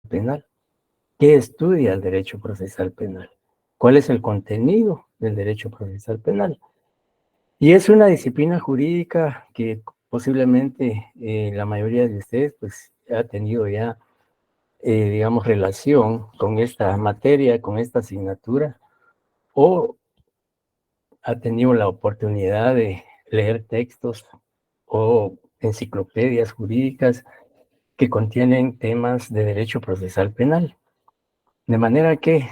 penal. ¿Qué estudia el derecho procesal penal? ¿Cuál es el contenido del derecho procesal penal? Y es una disciplina jurídica que posiblemente la mayoría de ustedes pues ha tenido ya, digamos, relación con esta materia, con esta asignatura, o ha tenido la oportunidad de leer textos o enciclopedias jurídicas que contienen temas de derecho procesal penal. De manera que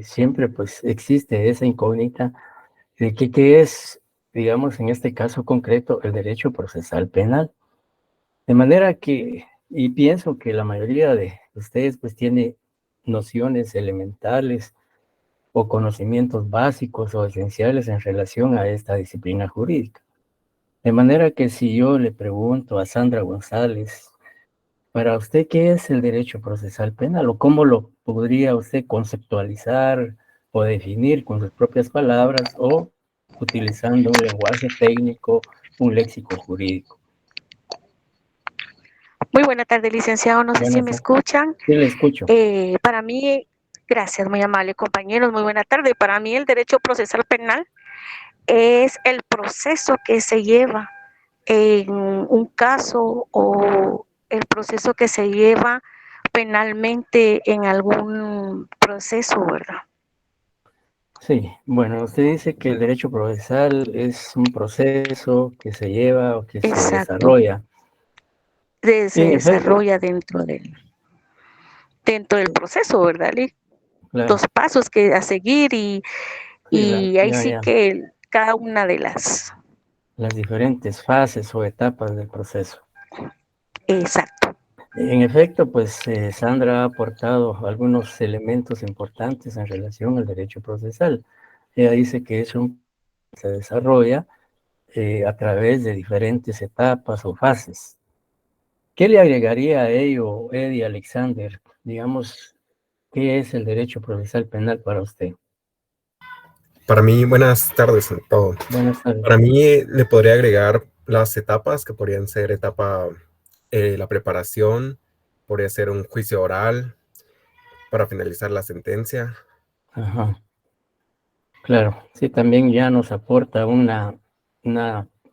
siempre pues existe esa incógnita de qué es, digamos, en este caso concreto, el derecho procesal penal. De manera que, y pienso que la mayoría de ustedes pues tiene nociones elementales o conocimientos básicos o esenciales en relación a esta disciplina jurídica. De manera que si yo le pregunto a Sandra González, para usted, ¿qué es el derecho procesal penal o cómo lo podría usted conceptualizar o definir con sus propias palabras o utilizando un lenguaje técnico, un léxico jurídico? Muy buena tarde, licenciado. No sé si Buenas me tardes. escuchan. Sí, le escucho. Para mí, gracias, muy amable compañeros. Muy buena tarde. Para mí, el derecho procesal penal es el proceso que se lleva en un caso o el proceso que se lleva penalmente en algún proceso, ¿verdad? Sí, bueno, usted dice que el derecho procesal es un proceso que se lleva o que se Exacto. desarrolla. Se En efecto, desarrolla dentro del proceso, ¿verdad? claro, Los pasos que a seguir sí, y ahí ya, sí ya, que cada una de las. las diferentes fases o etapas del proceso. Exacto. En efecto, pues Sandra ha aportado algunos elementos importantes en relación al derecho procesal. Ella dice que se desarrolla a través de diferentes etapas o fases. ¿Qué le agregaría a ello, Eddie Alexander? Digamos, ¿qué es el derecho procesal penal para usted? Para mí, buenas tardes a todo. Buenas tardes. Para mí le podría agregar las etapas que podrían ser la preparación, podría ser un juicio oral para finalizar la sentencia. Ajá, claro, sí, también ya nos aporta una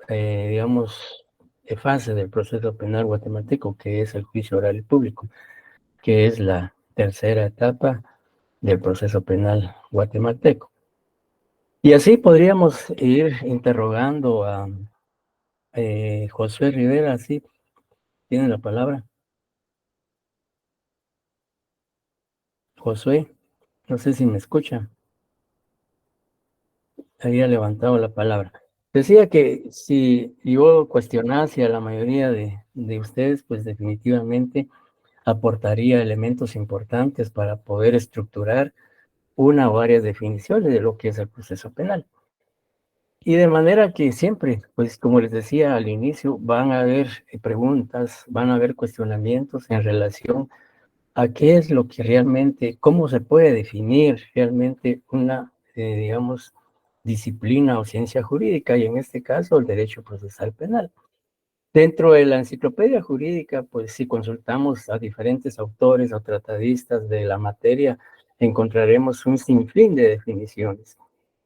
digamos, fase del proceso penal guatemalteco, que es el juicio oral y público, que es la tercera etapa del proceso penal guatemalteco. Y así podríamos ir interrogando a Josué Rivera, sí, tiene la palabra. Josué, no sé si me escucha, había levantado la palabra. Decía que si yo cuestionase a la mayoría de ustedes, pues definitivamente aportaría elementos importantes para poder estructurar una o varias definiciones de lo que es el proceso penal. Y de manera que siempre, pues como les decía al inicio, van a haber preguntas, van a haber cuestionamientos en relación a qué es lo que realmente, cómo se puede definir realmente una, digamos, disciplina o ciencia jurídica, y en este caso el derecho procesal penal. Dentro de la enciclopedia jurídica, pues si consultamos a diferentes autores o tratadistas de la materia, encontraremos un sinfín de definiciones.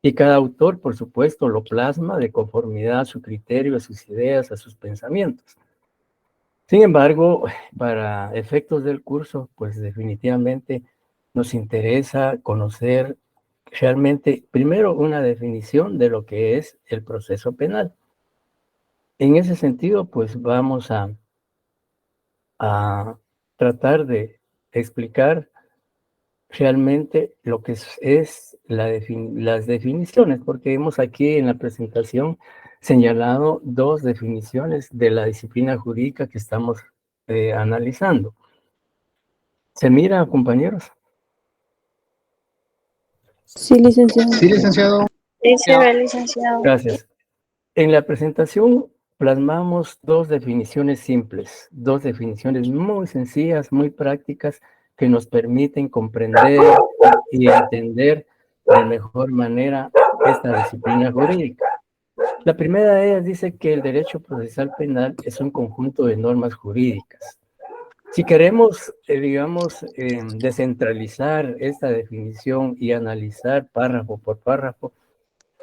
Y cada autor, por supuesto, lo plasma de conformidad a su criterio, a sus ideas, a sus pensamientos. Sin embargo, para efectos del curso, pues definitivamente nos interesa conocer realmente, primero, una definición de lo que es el proceso penal. En ese sentido, pues vamos a tratar de explicar realmente lo que es las definiciones, porque hemos aquí en la presentación señalado dos definiciones de la disciplina jurídica que estamos analizando. ¿Se mira, compañeros? Sí, licenciado. Sí, licenciado. Sí, se ve, licenciado. Gracias. En la presentación plasmamos dos definiciones simples, dos definiciones muy sencillas, muy prácticas, que nos permiten comprender y entender de mejor manera esta disciplina jurídica. La primera de ellas dice que el derecho procesal penal es un conjunto de normas jurídicas Si queremos, digamos, descentralizar esta definición y analizar párrafo por párrafo,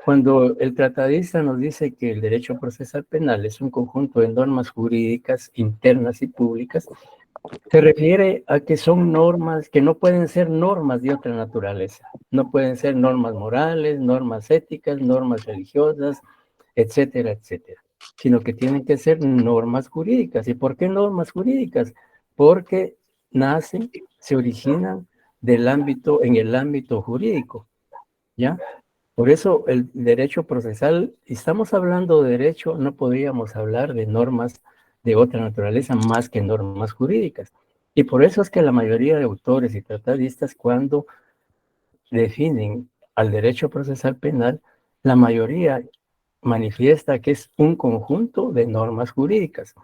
cuando el tratadista nos dice que el derecho procesal penal es un conjunto de normas jurídicas internas y públicas, se refiere a que son normas que no pueden ser normas de otra naturaleza. No pueden ser normas morales, normas éticas, normas religiosas, etcétera, etcétera, sino que tienen que ser normas jurídicas. ¿Y por qué normas jurídicas? Porque nacen, se originan en el ámbito jurídico, ¿ya? Por eso el derecho procesal, estamos hablando de derecho, no podríamos hablar de normas de otra naturaleza más que normas jurídicas. Y por eso es que la mayoría de autores y tratadistas, cuando definen al derecho procesal penal, la mayoría manifiesta que es un conjunto de normas jurídicas.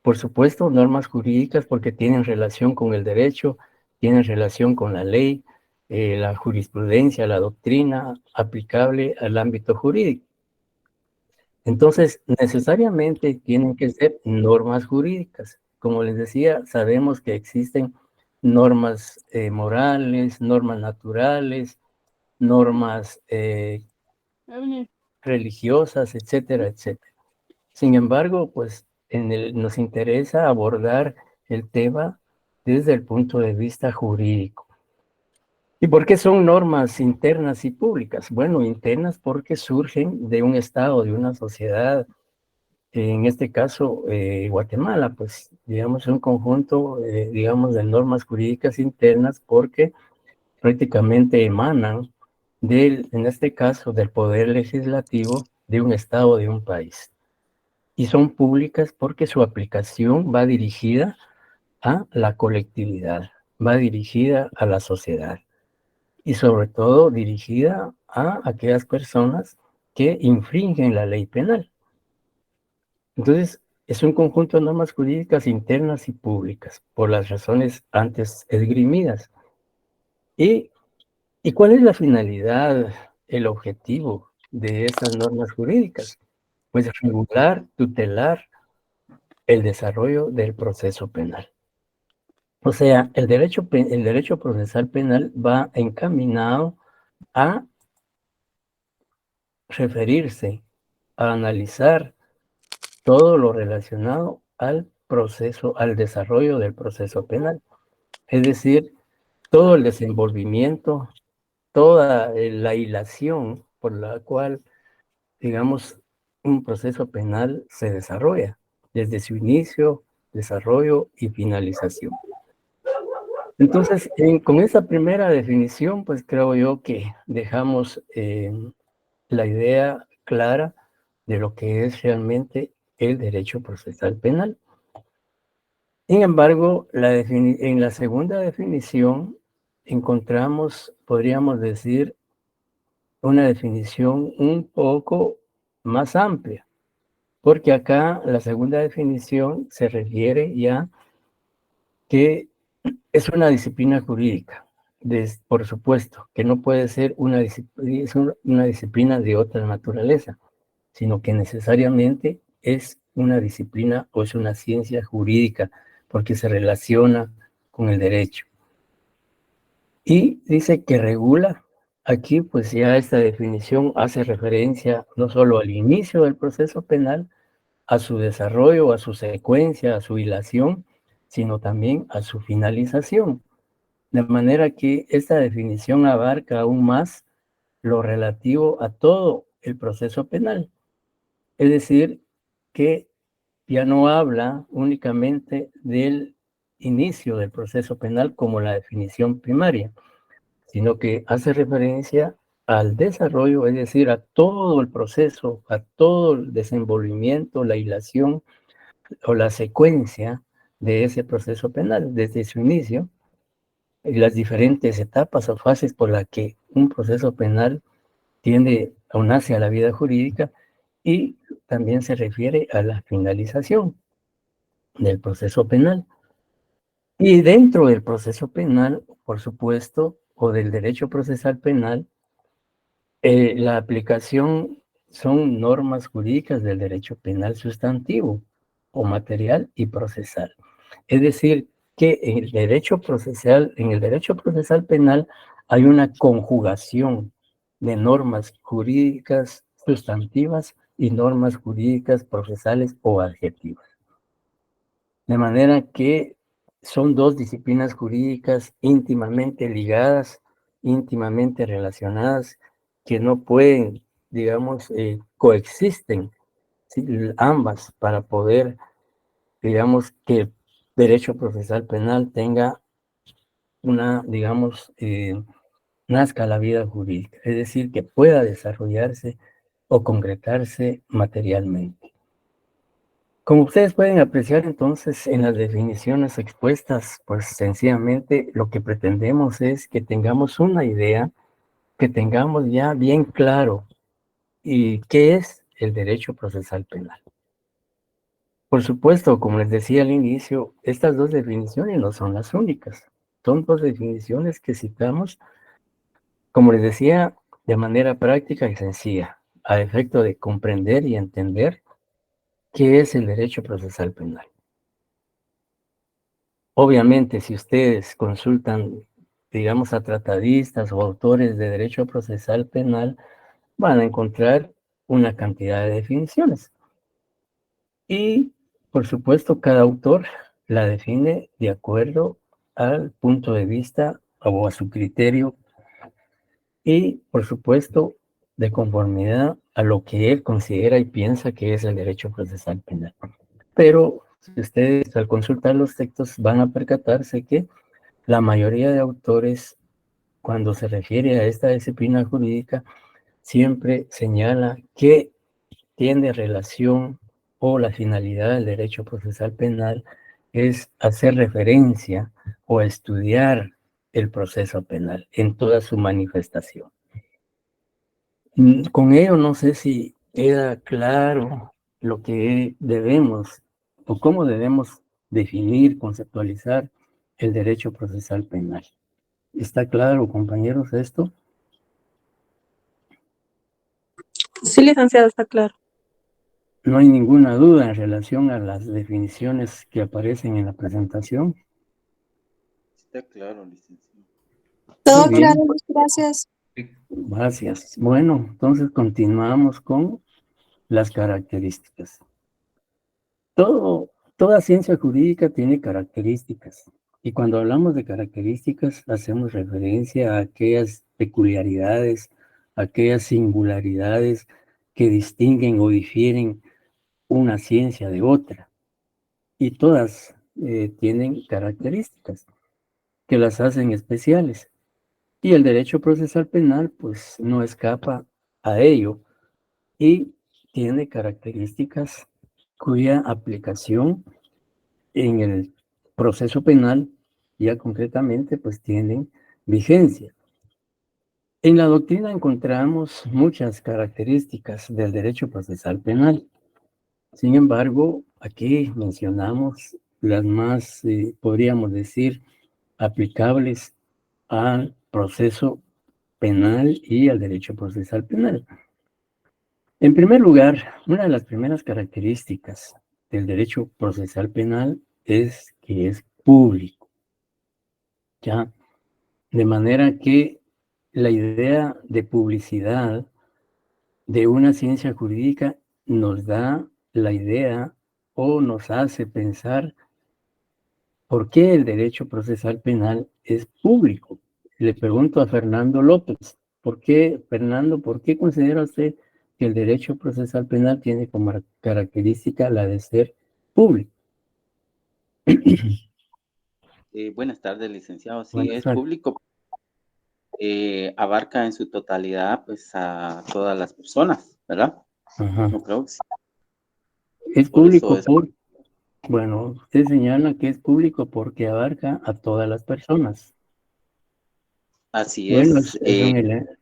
Por supuesto, normas jurídicas porque tienen relación con el derecho, tienen relación con la ley, la jurisprudencia, la doctrina aplicable al ámbito jurídico. Entonces, necesariamente tienen que ser normas jurídicas. Como les decía, sabemos que existen normas morales, normas naturales, normas religiosas, etcétera, etcétera. Sin embargo, pues nos interesa abordar el tema desde el punto de vista jurídico. ¿Y por qué son normas internas y públicas? Bueno, internas porque surgen de un estado, de una sociedad, en este caso Guatemala, pues digamos un conjunto, digamos, de normas jurídicas internas porque prácticamente emanan en este caso, del poder legislativo de un estado, de un país. Y son públicas porque su aplicación va dirigida a la colectividad, va dirigida a la sociedad y sobre todo dirigida a aquellas personas que infringen la ley penal. Entonces, es un conjunto de normas jurídicas internas y públicas, por las razones antes esgrimidas. ¿Y cuál es la finalidad, el objetivo de estas normas jurídicas? Pues regular, tutelar el desarrollo del proceso penal. O sea, el derecho procesal penal va encaminado a referirse, a analizar todo lo relacionado al proceso, al desarrollo del proceso penal. Es decir, todo el desenvolvimiento, toda la hilación por la cual, digamos, un proceso penal se desarrolla, desde su inicio, desarrollo y finalización. Entonces, con esa primera definición, pues creo yo que dejamos la idea clara de lo que es realmente el derecho procesal penal. Sin embargo, en la segunda definición encontramos, podríamos decir, una definición un poco más amplia, porque acá la segunda definición se refiere ya que es una disciplina jurídica, por supuesto, que no puede ser una disciplina de otra naturaleza, sino que necesariamente es una disciplina o es una ciencia jurídica, porque se relaciona con el derecho. Y dice que regula, aquí pues ya esta definición hace referencia no solo al inicio del proceso penal, a su desarrollo, a su secuencia, a su hilación, sino también a su finalización. De manera que esta definición abarca aún más lo relativo a todo el proceso penal. Es decir, que ya no habla únicamente del inicio del proceso penal como la definición primaria, sino que hace referencia al desarrollo, es decir, a todo el proceso, a todo el desenvolvimiento, la hilación o la secuencia de ese proceso penal desde su inicio y las diferentes etapas o fases por las que un proceso penal tiende o nace a la vida jurídica y también se refiere a la finalización del proceso penal. Y dentro del proceso penal, por supuesto, o del derecho procesal penal, la aplicación son normas jurídicas del derecho penal sustantivo o material y procesal. Es decir, que en el derecho procesal penal hay una conjugación de normas jurídicas sustantivas y normas jurídicas procesales o adjetivas. De manera que son dos disciplinas jurídicas íntimamente ligadas, íntimamente relacionadas, que no pueden, digamos, coexisten, ¿sí? Ambas para poder, digamos, que el derecho procesal penal tenga una, digamos, nazca la vida jurídica, es decir, que pueda desarrollarse o concretarse materialmente. Como ustedes pueden apreciar entonces en las definiciones expuestas, pues sencillamente lo que pretendemos es que tengamos una idea, que tengamos ya bien claro y qué es el derecho procesal penal. Por supuesto, como les decía al inicio, estas dos definiciones no son las únicas. Son dos definiciones que citamos, como les decía, de manera práctica y sencilla, a efecto de comprender y entender qué es el derecho procesal penal. Obviamente, si ustedes consultan, digamos, a tratadistas o autores de derecho procesal penal, van a encontrar una cantidad de definiciones. Y, por supuesto, cada autor la define de acuerdo al punto de vista o a su criterio y, por supuesto, de conformidad a lo que él considera y piensa que es el derecho procesal penal. Pero si ustedes al consultar los textos van a percatarse que la mayoría de autores, cuando se refiere a esta disciplina jurídica, siempre señala que tiene relación o la finalidad del derecho procesal penal es hacer referencia o estudiar el proceso penal en toda su manifestación. Con ello no sé si queda claro lo que debemos o cómo debemos definir, conceptualizar el derecho procesal penal. ¿Está claro, compañeros, esto? Sí, licenciado, está claro. No hay ninguna duda en relación a las definiciones que aparecen en la presentación. Está claro, licenciado. Todo Muy bien. claro, gracias. Gracias. Bueno, entonces continuamos con las características. Toda ciencia jurídica tiene características. Y cuando hablamos de características, hacemos referencia a aquellas peculiaridades, aquellas singularidades que distinguen o difieren una ciencia de otra. Y todas tienen características que las hacen especiales. Y el derecho procesal penal, pues, no escapa a ello y tiene características cuya aplicación en el proceso penal, ya concretamente, pues tienen vigencia. En la doctrina encontramos muchas características del derecho procesal penal. Sin embargo, aquí mencionamos las más, podríamos decir, aplicables al proceso penal y al derecho procesal penal. En primer lugar, una de las primeras características del derecho procesal penal es que es público, ¿ya? De manera que la idea de publicidad de una ciencia jurídica nos da la idea o nos hace pensar por qué el derecho procesal penal es público. Le pregunto a Fernando López, ¿por qué, Fernando, por qué considera usted que el derecho procesal penal tiene como característica la de ser público? Buenas tardes, licenciado. Sí, Buenas es tardes. público. Abarca en su totalidad, pues, a todas las personas, ¿verdad? Ajá. No creo que sí. Es Por eso público es. bueno, usted señala que es público porque abarca a todas las personas. Así Bueno, es. es un elemento.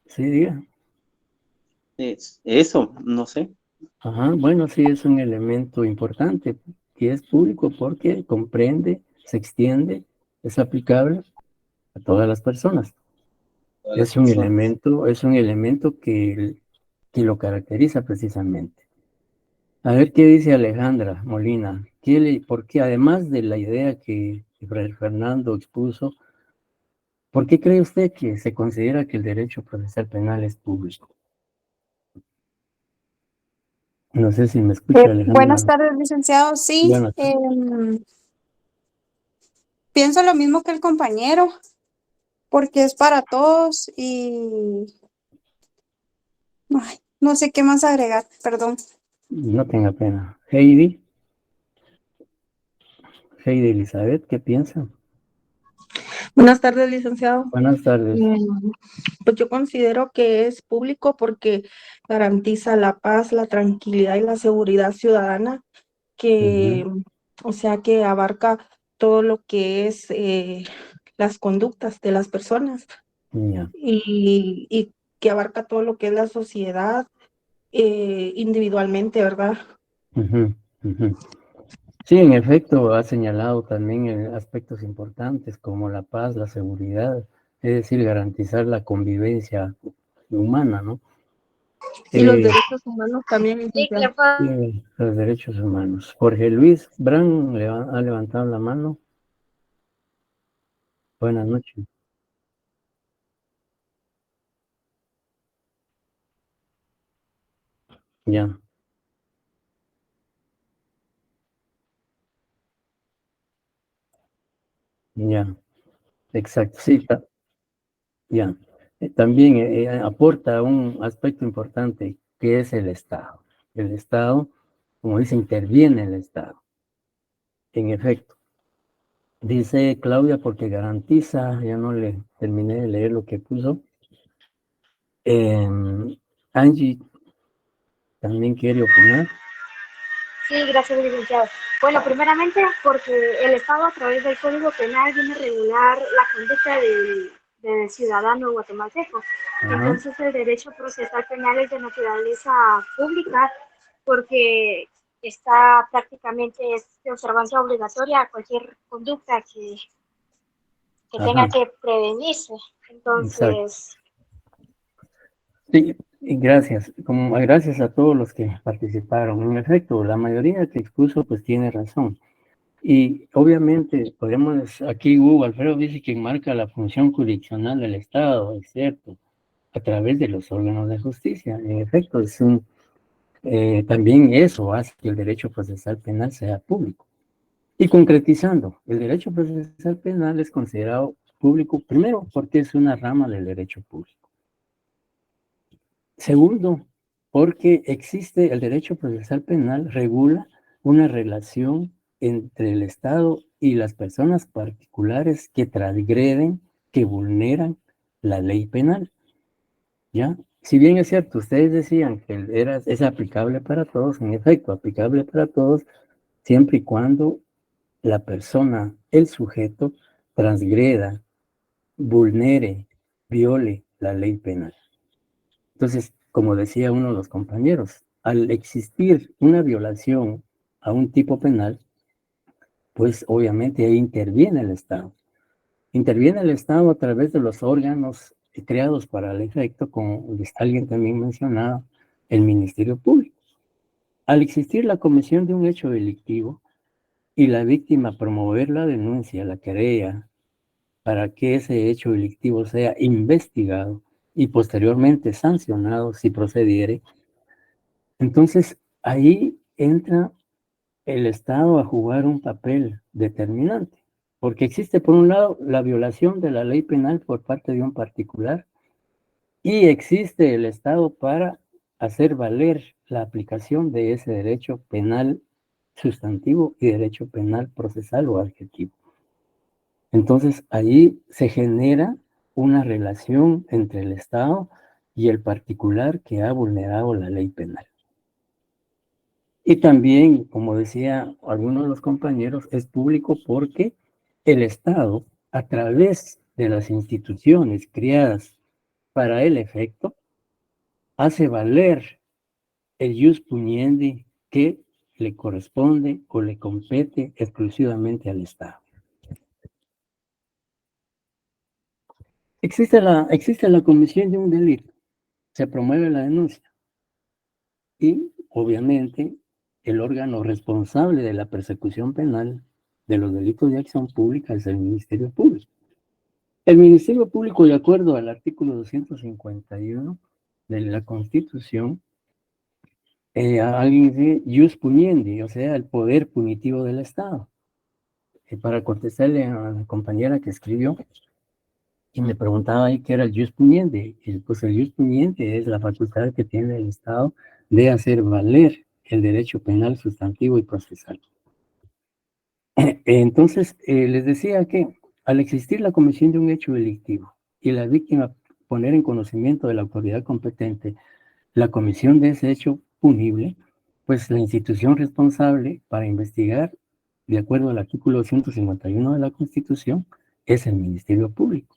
Sí, diga. Eso, no sé. Ajá, bueno, sí, es un elemento importante, que es público porque comprende, se extiende, es aplicable a todas las personas. Todas las personas. Es un elemento que lo caracteriza precisamente. A ver qué dice Alejandra Molina. Porque además de la idea que Fray Fernando expuso, ¿por qué cree usted que se considera que el derecho procesal penal es público? No sé si me escucha, Buenas Alejandra. tardes, licenciado. Sí, Bueno, pienso lo mismo que el compañero, porque es para todos y ay, no sé qué más agregar, perdón. no tenga pena. Heidi Elizabeth, ¿qué piensa? Buenas tardes, licenciado. Buenas tardes. Pues yo considero que es público porque garantiza la paz, la tranquilidad y la seguridad ciudadana, que, Ujú, o sea, que abarca todo lo que es las conductas de las personas ya, y que abarca todo lo que es la sociedad individualmente, ¿verdad? ujú, ujú. Sí, en efecto, ha señalado también aspectos importantes como la paz, la seguridad, es decir, garantizar la convivencia humana, ¿no? Y los Eh, derechos humanos también, licenciado. los derechos humanos. Jorge Luis Bran ha levantado la mano. Buenas noches. Ya, ya, exacto. Sí, ya. También aporta un aspecto importante que es el Estado. El Estado, como dice, interviene el Estado. En efecto. Dice Claudia porque garantiza, ya no le terminé de leer lo que puso. Angie también quiere opinar. Sí, gracias, licenciado. Bueno, primeramente porque el Estado a través del Código Penal viene a regular la conducta del ciudadano guatemalteco. Ajá, Entonces el derecho procesal penal es de naturaleza pública porque está prácticamente es de observancia obligatoria a cualquier conducta que tenga ajá, que prevenirse. exacto. Entonces, Sí, y gracias. Gracias a todos los que participaron. En efecto, la mayoría que expuso pues tiene razón. Y obviamente podemos, aquí Hugo Alfredo dice que marca la función jurisdiccional del Estado, es cierto, a través de los órganos de justicia. En efecto, también eso hace que el derecho procesal penal sea público. Y concretizando, el derecho procesal penal es considerado público, primero, porque es una rama del derecho público. Segundo, porque existe el derecho procesal penal, regula una relación entre el Estado y las personas particulares que transgreden, que vulneran la ley penal. ¿Ya? Si bien es cierto, ustedes decían que es aplicable para todos, en efecto, aplicable para todos, siempre y cuando la persona, el sujeto, transgreda, vulnere, viole la ley penal. Entonces, como decía uno de los compañeros, al existir una violación a un tipo penal, pues obviamente ahí interviene el Estado. Interviene el Estado a través de los órganos creados para el efecto, como alguien también mencionaba, el Ministerio Público. Al existir la comisión de un hecho delictivo y la víctima promover la denuncia, la querella, para que ese hecho delictivo sea investigado y posteriormente sancionado si procediere, entonces ahí entra el Estado a jugar un papel determinante, porque existe por un lado la violación de la ley penal por parte de un particular y existe el Estado para hacer valer la aplicación de ese derecho penal sustantivo y derecho penal procesal o adjetivo. Entonces, ahí se genera una relación entre el Estado y el particular que ha vulnerado la ley penal. Y también, como decía algunos de los compañeros, es público porque el Estado, a través de las instituciones creadas para el efecto, hace valer el jus puniendi que le corresponde o le compete exclusivamente al Estado. Existe la comisión de un delito, se promueve la denuncia y obviamente el órgano responsable de la persecución penal de los delitos de acción pública es el Ministerio Público. El Ministerio Público, de acuerdo al artículo 251 de la Constitución, alguien dice jus puniendi, o sea, el poder punitivo del Estado. Para contestarle a la compañera que escribió, y me preguntaba ahí qué era el jus puniendi, y pues el jus puniendi es la facultad que tiene el Estado de hacer valer el derecho penal sustantivo y procesal. Entonces, les decía que al existir la comisión de un hecho delictivo y la víctima poner en conocimiento de la autoridad competente la comisión de ese hecho punible, pues la institución responsable para investigar, de acuerdo al artículo 151 de la Constitución, es el Ministerio Público.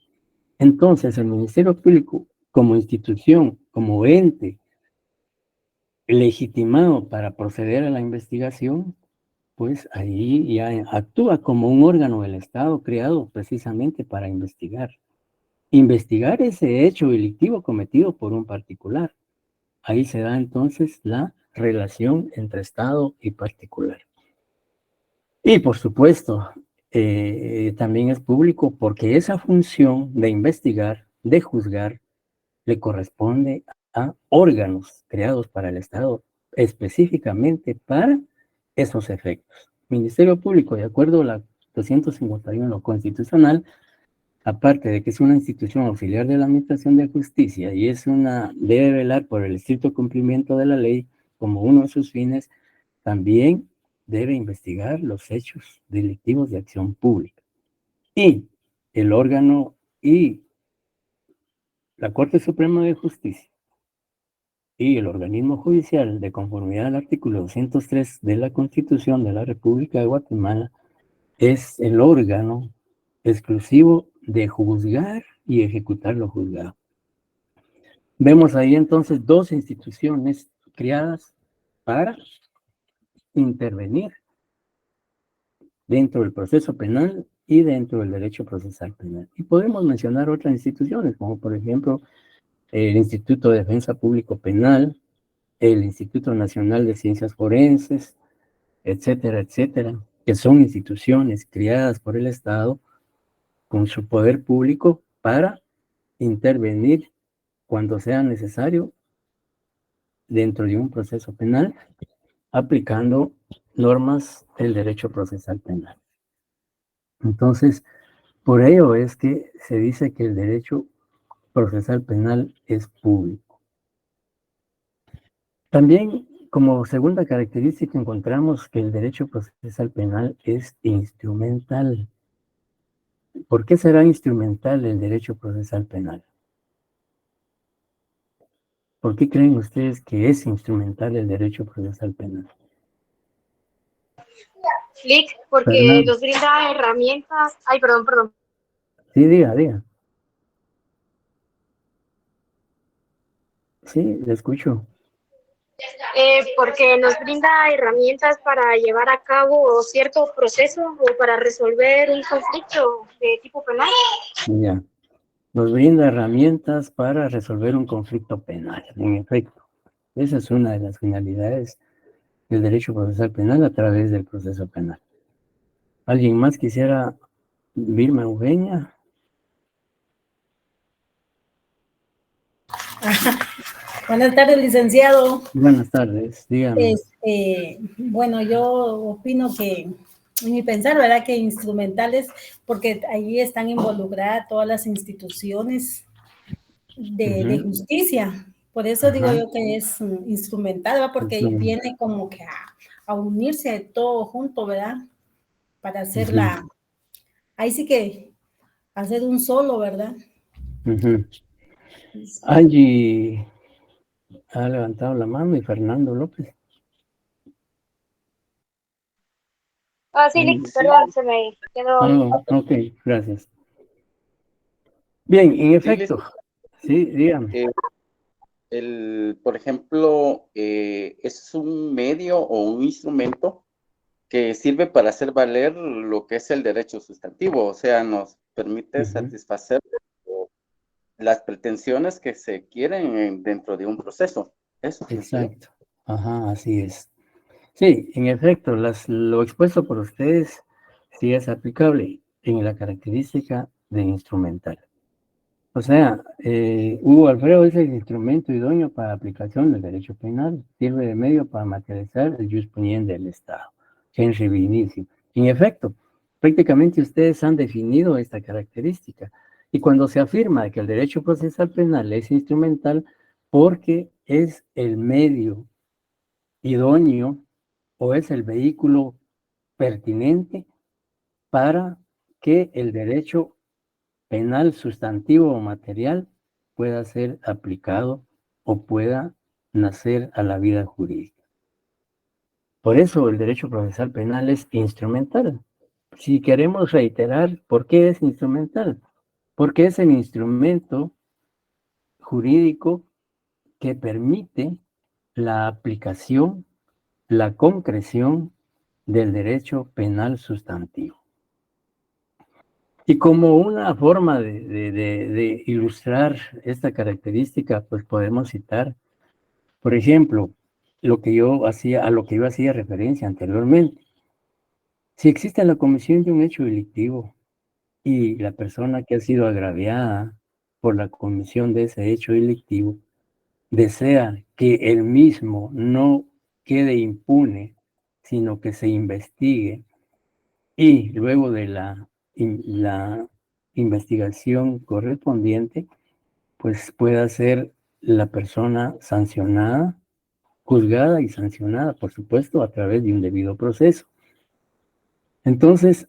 Entonces, el Ministerio Público, como institución, como ente legitimado para proceder a la investigación, pues ahí ya actúa como un órgano del Estado creado precisamente para investigar. Investigar ese hecho delictivo cometido por un particular. Ahí se da entonces la relación entre Estado y particular. Y por supuesto, también es público porque esa función de investigar, de juzgar, le corresponde a órganos creados para el Estado, específicamente para esos efectos. Ministerio Público, de acuerdo a la 251 constitucional, aparte de que es una institución auxiliar de la Administración de Justicia y debe velar por el estricto cumplimiento de la ley como uno de sus fines, también debe investigar los hechos delictivos de acción pública. Y el órgano y la Corte Suprema de Justicia y el organismo judicial, de conformidad al artículo 203 de la Constitución de la República de Guatemala, es el órgano exclusivo de juzgar y ejecutar lo juzgado. Vemos ahí entonces dos instituciones creadas para intervenir dentro del proceso penal y dentro del derecho procesal penal. Y podemos mencionar otras instituciones, como por ejemplo el Instituto de Defensa Público Penal, el Instituto Nacional de Ciencias Forenses, etcétera, etcétera, que son instituciones creadas por el Estado con su poder público para intervenir cuando sea necesario dentro de un proceso penal, aplicando normas del derecho procesal penal. Entonces, por ello es que se dice que el derecho procesal penal es público. También, como segunda característica, encontramos que el derecho procesal penal es instrumental. ¿Por qué será instrumental el derecho procesal penal? ¿Por qué creen ustedes que es instrumental el derecho procesal penal? Flick, porque Fernando. nos brinda herramientas. Ay, perdón. Sí, diga. Sí, le escucho. Porque nos brinda herramientas para llevar a cabo cierto proceso o para resolver un conflicto de tipo penal. Ya. Nos brinda herramientas para resolver un conflicto penal, en efecto. Esa es una de las finalidades del derecho procesal penal a través del proceso penal. ¿Alguien más quisiera, Vilma Eugenia? Buenas tardes, licenciado. Buenas tardes, dígame. Bueno, yo opino que, en mi pensar, ¿verdad? Que instrumentales, porque allí están involucradas todas las instituciones de justicia. Por eso digo yo que es instrumental, ¿verdad? Porque viene como que a unirse todo junto, ¿verdad? Para hacer ahí sí que hacer un solo, ¿verdad? Angie ha levantado la mano y Fernando López. Sí, perdón, se me quedó. Ok, gracias. Bien, en efecto. Sí, dígame. Por ejemplo, es un medio o un instrumento que sirve para hacer valer lo que es el derecho sustantivo, o sea, nos permite satisfacer las pretensiones que se quieren dentro de un proceso. Eso. Exacto. Ajá, así es. Sí, en efecto, lo expuesto por ustedes sí es aplicable en la característica de instrumental. O sea, Hugo Alfredo es el instrumento idóneo para aplicación del derecho penal, sirve de medio para materializar el jus puniendi del Estado. Henry Vinicio. En efecto, prácticamente ustedes han definido esta característica. Y cuando se afirma que el derecho procesal penal es instrumental, porque es el medio idóneo o es el vehículo pertinente para que el derecho penal sustantivo o material pueda ser aplicado o pueda nacer a la vida jurídica. Por eso el derecho procesal penal es instrumental. Si queremos reiterar, ¿por qué es instrumental? Porque es el instrumento jurídico que permite la aplicación, la concreción del derecho penal sustantivo. Y como una forma de ilustrar esta característica, pues podemos citar, por ejemplo, a lo que yo hacía referencia anteriormente. Si existe la comisión de un hecho delictivo y la persona que ha sido agraviada por la comisión de ese hecho delictivo desea que el mismo no quede impune, sino que se investigue y luego de la investigación correspondiente, pues pueda ser la persona sancionada, juzgada y sancionada, por supuesto, a través de un debido proceso. Entonces,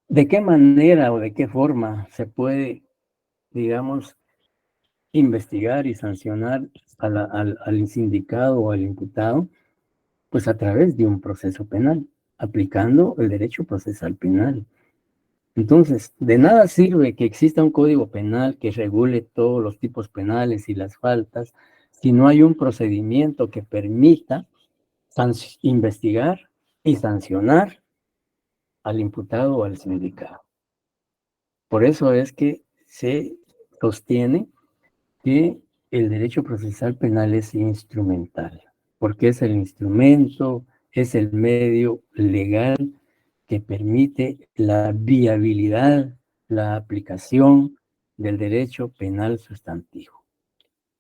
¿de qué manera o de qué forma se puede, digamos, investigar y sancionar al sindicado o al imputado? Pues a través de un proceso penal, aplicando el derecho procesal penal. Entonces, de nada sirve que exista un código penal que regule todos los tipos penales y las faltas si no hay un procedimiento que permita investigar y sancionar al imputado o al sindicado. Por eso es que se sostiene que el derecho procesal penal es instrumental, porque es el instrumento, es el medio legal que permite la viabilidad, la aplicación del derecho penal sustantivo.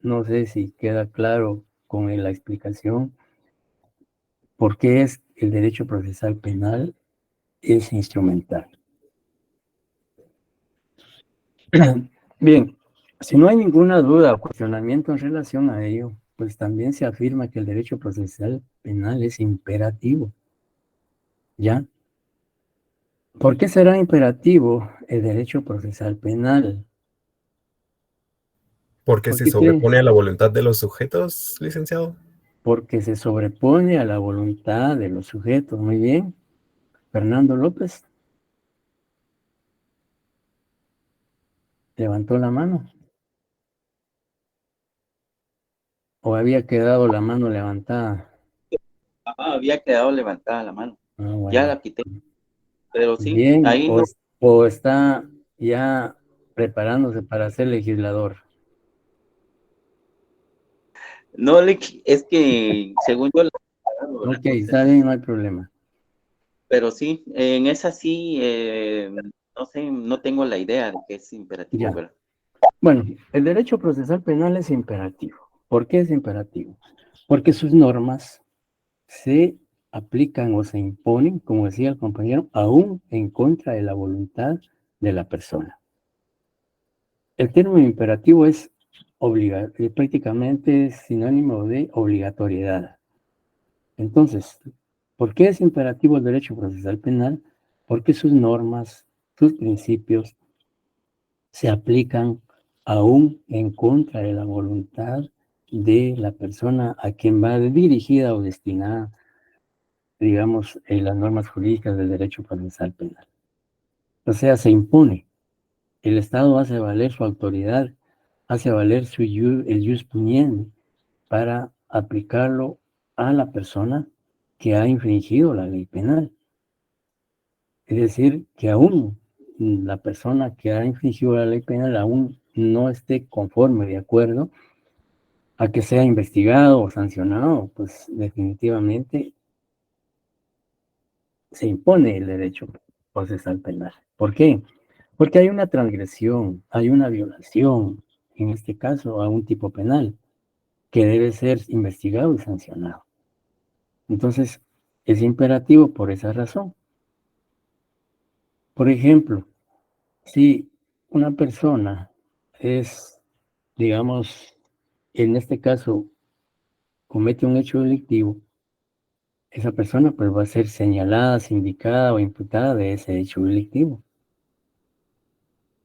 No sé si queda claro con la explicación por qué es el derecho procesal penal es instrumental. Bien, si no hay ninguna duda o cuestionamiento en relación a ello, pues también se afirma que el derecho procesal penal es imperativo. ¿Ya? ¿Por qué será imperativo el derecho procesal penal? Porque ¿Por se qué creen? sobrepone a la voluntad de los sujetos, licenciado. Porque se sobrepone a la voluntad de los sujetos. Muy bien. Fernando López levantó la mano. ¿O había quedado la mano levantada? Había quedado levantada la mano. Ah, Ya bueno. la quité. Pero sí, Bien, ahí no. o está ya preparándose para ser legislador. No, es que según yo, Ok, está bien, no hay problema. pero sí, en esa sí, no sé, no tengo la idea de que es imperativo, Ya. ¿verdad? Bueno, el derecho procesal penal es imperativo. ¿Por qué es imperativo? Porque sus normas se aplican o se imponen, como decía el compañero, aún en contra de la voluntad de la persona. El término imperativo es prácticamente sinónimo de obligatoriedad. Entonces, ¿por qué es imperativo el derecho procesal penal? Porque sus normas, sus principios se aplican aún en contra de la voluntad de la persona a quien va dirigida o destinada, digamos, las normas jurídicas del derecho procesal penal. O sea, se impone. El Estado hace valer su autoridad, hace valer el jus puniendi para aplicarlo a la persona que ha infringido la ley penal. Es decir, que aún la persona que ha infringido la ley penal aún no esté conforme, de acuerdo, a que sea investigado o sancionado, pues definitivamente se impone el derecho procesal penal. ¿Por qué? Porque hay una transgresión, hay una violación, en este caso a un tipo penal, que debe ser investigado y sancionado. Entonces, es imperativo por esa razón. Por ejemplo, si una persona es, digamos, en este caso, comete un hecho delictivo, esa persona pues va a ser señalada, sindicada o imputada de ese hecho delictivo.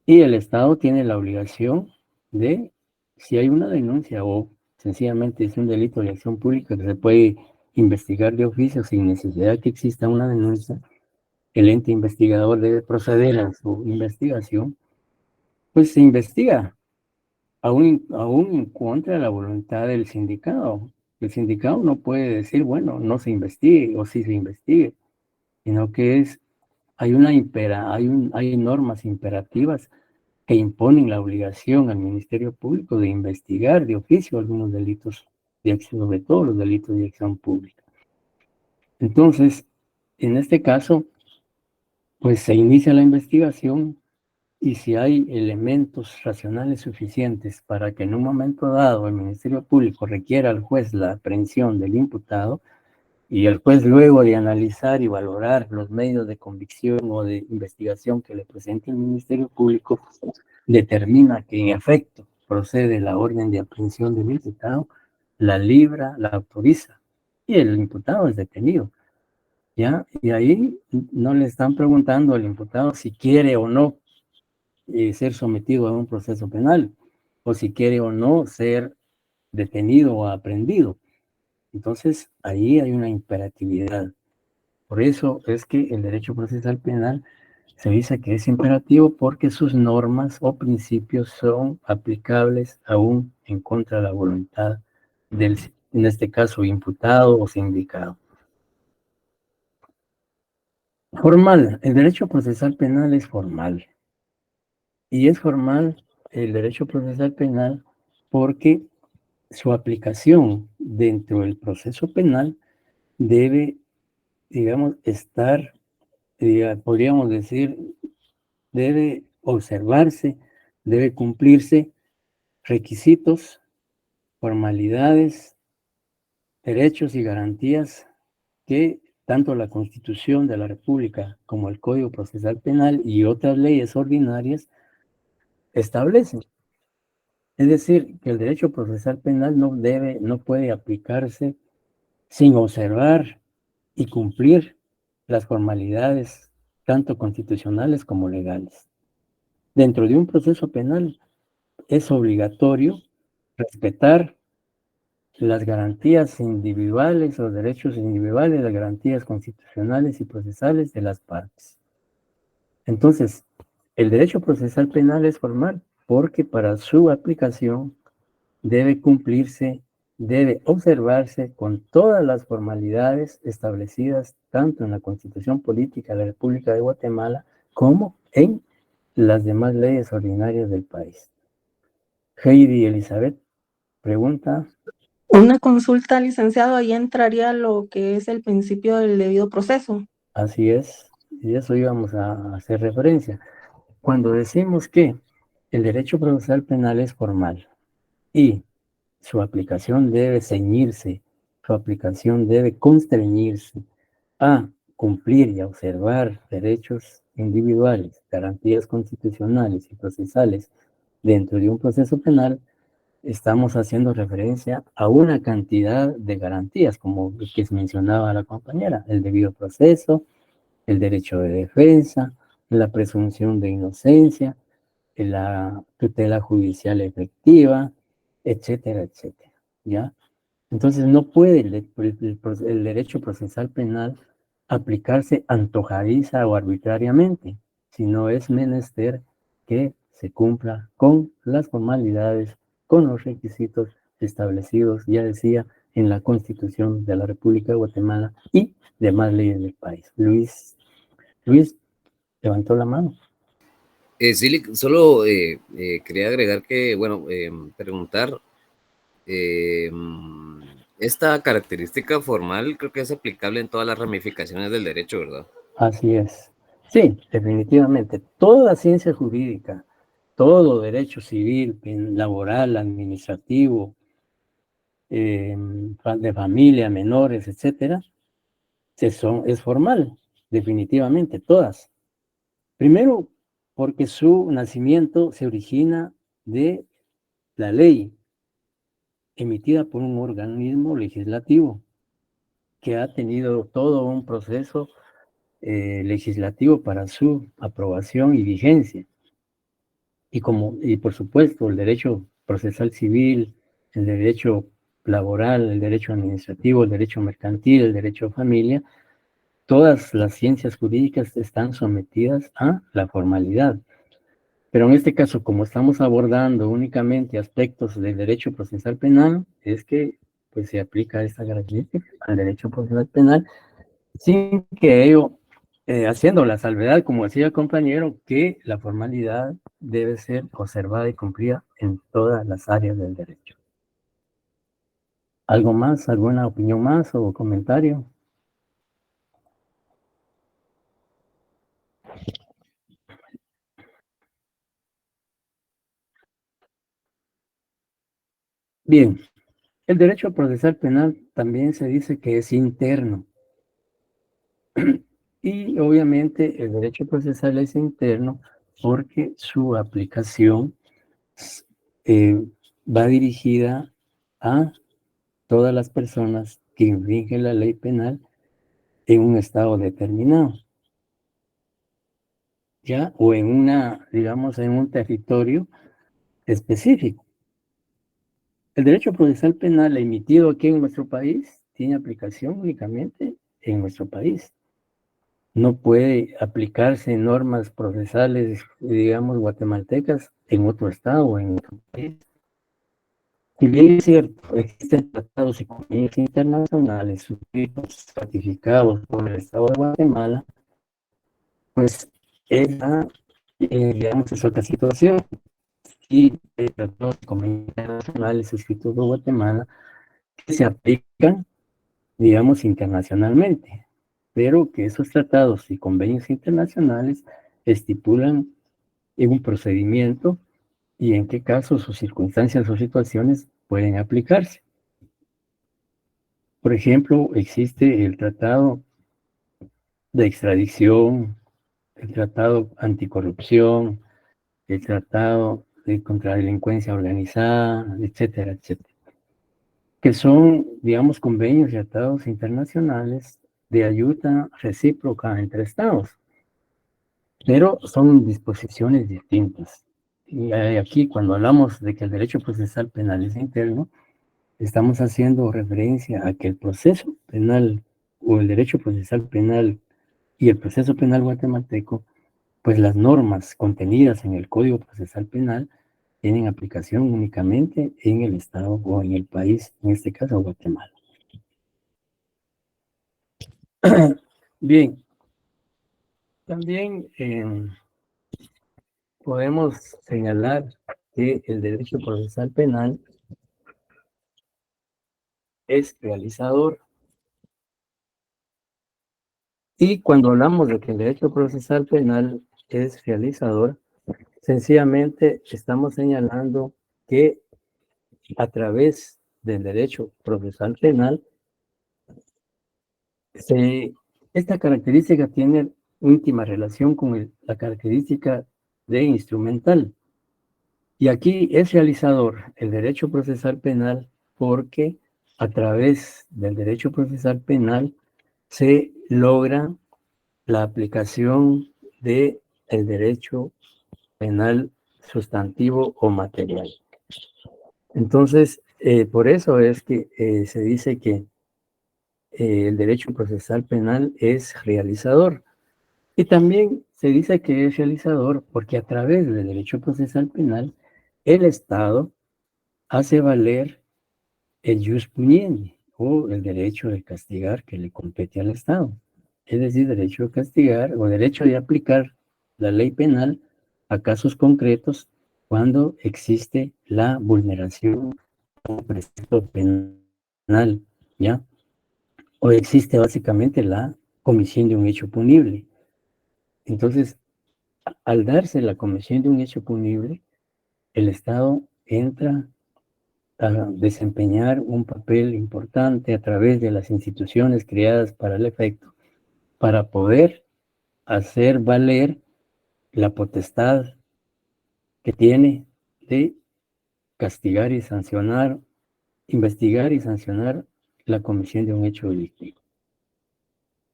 Y el Estado tiene la obligación de, si hay una denuncia o sencillamente es un delito de acción pública que se puede investigar de oficio sin necesidad que exista una denuncia, el ente investigador debe proceder a su investigación, pues se investiga, aún en contra de la voluntad del sindicado. El sindicado no puede decir, bueno, no se investigue o sí se investigue, sino que hay normas imperativas que imponen la obligación al Ministerio Público de investigar de oficio algunos delitos de acción, sobre todo los delitos de acción pública. Entonces, en este caso, pues se inicia la investigación y si hay elementos racionales suficientes para que en un momento dado el Ministerio Público requiera al juez la aprehensión del imputado, y el juez, luego de analizar y valorar los medios de convicción o de investigación que le presente el Ministerio Público, determina que en efecto procede la orden de aprehensión del imputado, la libra, la autoriza y el imputado es detenido. ¿Ya? Y ahí no le están preguntando al imputado si quiere o no ser sometido a un proceso penal o si quiere o no ser detenido o aprehendido. Entonces, ahí hay una imperatividad. Por eso es que el derecho procesal penal se dice que es imperativo porque sus normas o principios son aplicables aún en contra de la voluntad del, en este caso, imputado o sindicado. Formal. El derecho procesal penal es formal. Y es formal el derecho procesal penal porque su aplicación dentro del proceso penal debe, digamos, estar, podríamos decir, debe observarse, debe cumplirse requisitos, formalidades, derechos y garantías que tanto la Constitución de la República como el Código Procesal Penal y otras leyes ordinarias establecen. Es decir, que el derecho procesal penal no puede aplicarse sin observar y cumplir las formalidades tanto constitucionales como legales. Dentro de un proceso penal es obligatorio respetar las garantías individuales o derechos individuales, las garantías constitucionales y procesales de las partes. Entonces, el derecho procesal penal es formal porque para su aplicación debe cumplirse, debe observarse con todas las formalidades establecidas tanto en la Constitución Política de la República de Guatemala como en las demás leyes ordinarias del país. Heidi Elizabeth pregunta. Una consulta, licenciado, ahí entraría lo que es el principio del debido proceso. Así es, y eso íbamos a hacer referencia. Cuando decimos que el derecho procesal penal es formal y su aplicación debe ceñirse, su aplicación debe constreñirse a cumplir y a observar derechos individuales, garantías constitucionales y procesales dentro de un proceso penal, estamos haciendo referencia a una cantidad de garantías, como que mencionaba la compañera, el debido proceso, el derecho de defensa, la presunción de inocencia, la tutela judicial efectiva, etcétera, etcétera, ¿ya? Entonces no puede el derecho procesal penal aplicarse antojadiza o arbitrariamente, sino es menester que se cumpla con las formalidades, con los requisitos establecidos, ya decía, en la Constitución de la República de Guatemala y demás leyes del país. Luis levantó la mano. Sí, solo quería agregar que, bueno, preguntar esta característica formal creo que es aplicable en todas las ramificaciones del derecho, ¿verdad? Así es. Sí, definitivamente. Toda ciencia jurídica, todo derecho civil, laboral, administrativo, de familia, menores, etcétera, es formal, definitivamente, todas. Primero, porque su nacimiento se origina de la ley emitida por un organismo legislativo que ha tenido todo un proceso legislativo para su aprobación y vigencia. Y por supuesto, el derecho procesal civil, el derecho laboral, el derecho administrativo, el derecho mercantil, el derecho de familia, todas las ciencias jurídicas están sometidas a la formalidad. Pero en este caso, como estamos abordando únicamente aspectos del derecho procesal penal, es que pues, se aplica esta característica al derecho procesal penal, sin que ello, haciendo la salvedad, como decía el compañero, que la formalidad debe ser observada y cumplida en todas las áreas del derecho. ¿Algo más? ¿Alguna opinión más o comentario? Bien, el derecho procesal penal también se dice que es interno. Y obviamente el derecho procesal es interno porque su aplicación va dirigida a todas las personas que infringen la ley penal en un estado determinado, ¿ya? O en una, digamos, en un territorio específico. El derecho procesal penal emitido aquí en nuestro país tiene aplicación únicamente en nuestro país. No puede aplicarse normas procesales, digamos, guatemaltecas en otro estado o en otro país. Si bien es cierto, existen tratados y convenios internacionales suscritos, ratificados por el Estado de Guatemala, pues esa, digamos, es otra situación. Y tratados y convenios internacionales suscritos por Guatemala que se aplican, digamos, internacionalmente, pero que esos tratados y convenios internacionales estipulan en un procedimiento y en qué casos o circunstancias o situaciones pueden aplicarse. Por ejemplo, existe el tratado de extradición, el tratado anticorrupción, el tratado de contradelincuencia organizada, etcétera, etcétera, que son, digamos, convenios y tratados internacionales de ayuda recíproca entre estados, pero son disposiciones distintas. Y aquí, cuando hablamos de que el derecho procesal penal es interno, estamos haciendo referencia a que el proceso penal o el derecho procesal penal y el proceso penal guatemalteco, pues las normas contenidas en el Código Procesal Penal tienen aplicación únicamente en el Estado o en el país, en este caso Guatemala. Bien, también podemos señalar que el derecho procesal penal es realizador. Y cuando hablamos de que el derecho procesal penal es realizador, sencillamente estamos señalando que a través del derecho procesal penal, esta característica tiene íntima relación con la característica de instrumental. Y aquí es realizador el derecho procesal penal porque a través del derecho procesal penal se logra la aplicación del derecho penal sustantivo o material. Entonces, por eso es que se dice que el derecho procesal penal es realizador. Y también se dice que es realizador porque a través del derecho procesal penal, el Estado hace valer el jus puniendi, o el derecho de castigar que le compete al Estado. Es decir, derecho de castigar o derecho de aplicar la ley penal a casos concretos cuando existe la vulneración precepto penal, ¿ya? O existe básicamente la comisión de un hecho punible. Entonces, al darse la comisión de un hecho punible, el Estado entra a desempeñar un papel importante a través de las instituciones creadas para el efecto, para poder hacer valer la potestad que tiene de castigar y sancionar, investigar y sancionar la comisión de un hecho delictivo.